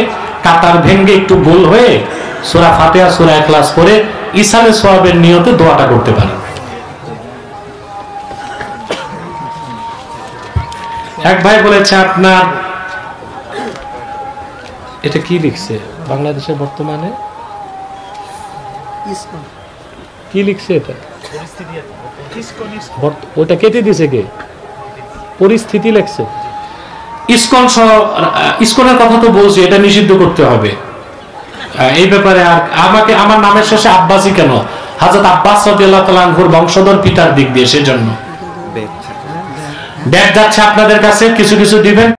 কাতার ভেঙ্গে একটু গোল হয়ে সূরা ফাতিহা সূরা ইখলাস করে ইসালে সওয়াবের নিয়তে দোয়াটা করতে পারেন। এক ভাই বলেছে, আপনার এটা কি লিখছে বাংলাদেশের বর্তমানে, কি লিখছে এটা? ওটা কেটে দিছে কে? পরিস্থিতি লিখছে। ইসকনের কথা তো বলছি, এটা নিষিদ্ধ করতে হবে এই ব্যাপারে। আর আমাকে আমার নামের শেষে আব্বাসী কেন? হযরত আব্বাস রাদিয়াল্লাহু তাআলা আনহুর বংশধর পিতার দিক দিয়ে, সেজন্য ব্যাগ যাচ্ছে আপনাদের কাছে, কিছু কিছু দিবেন।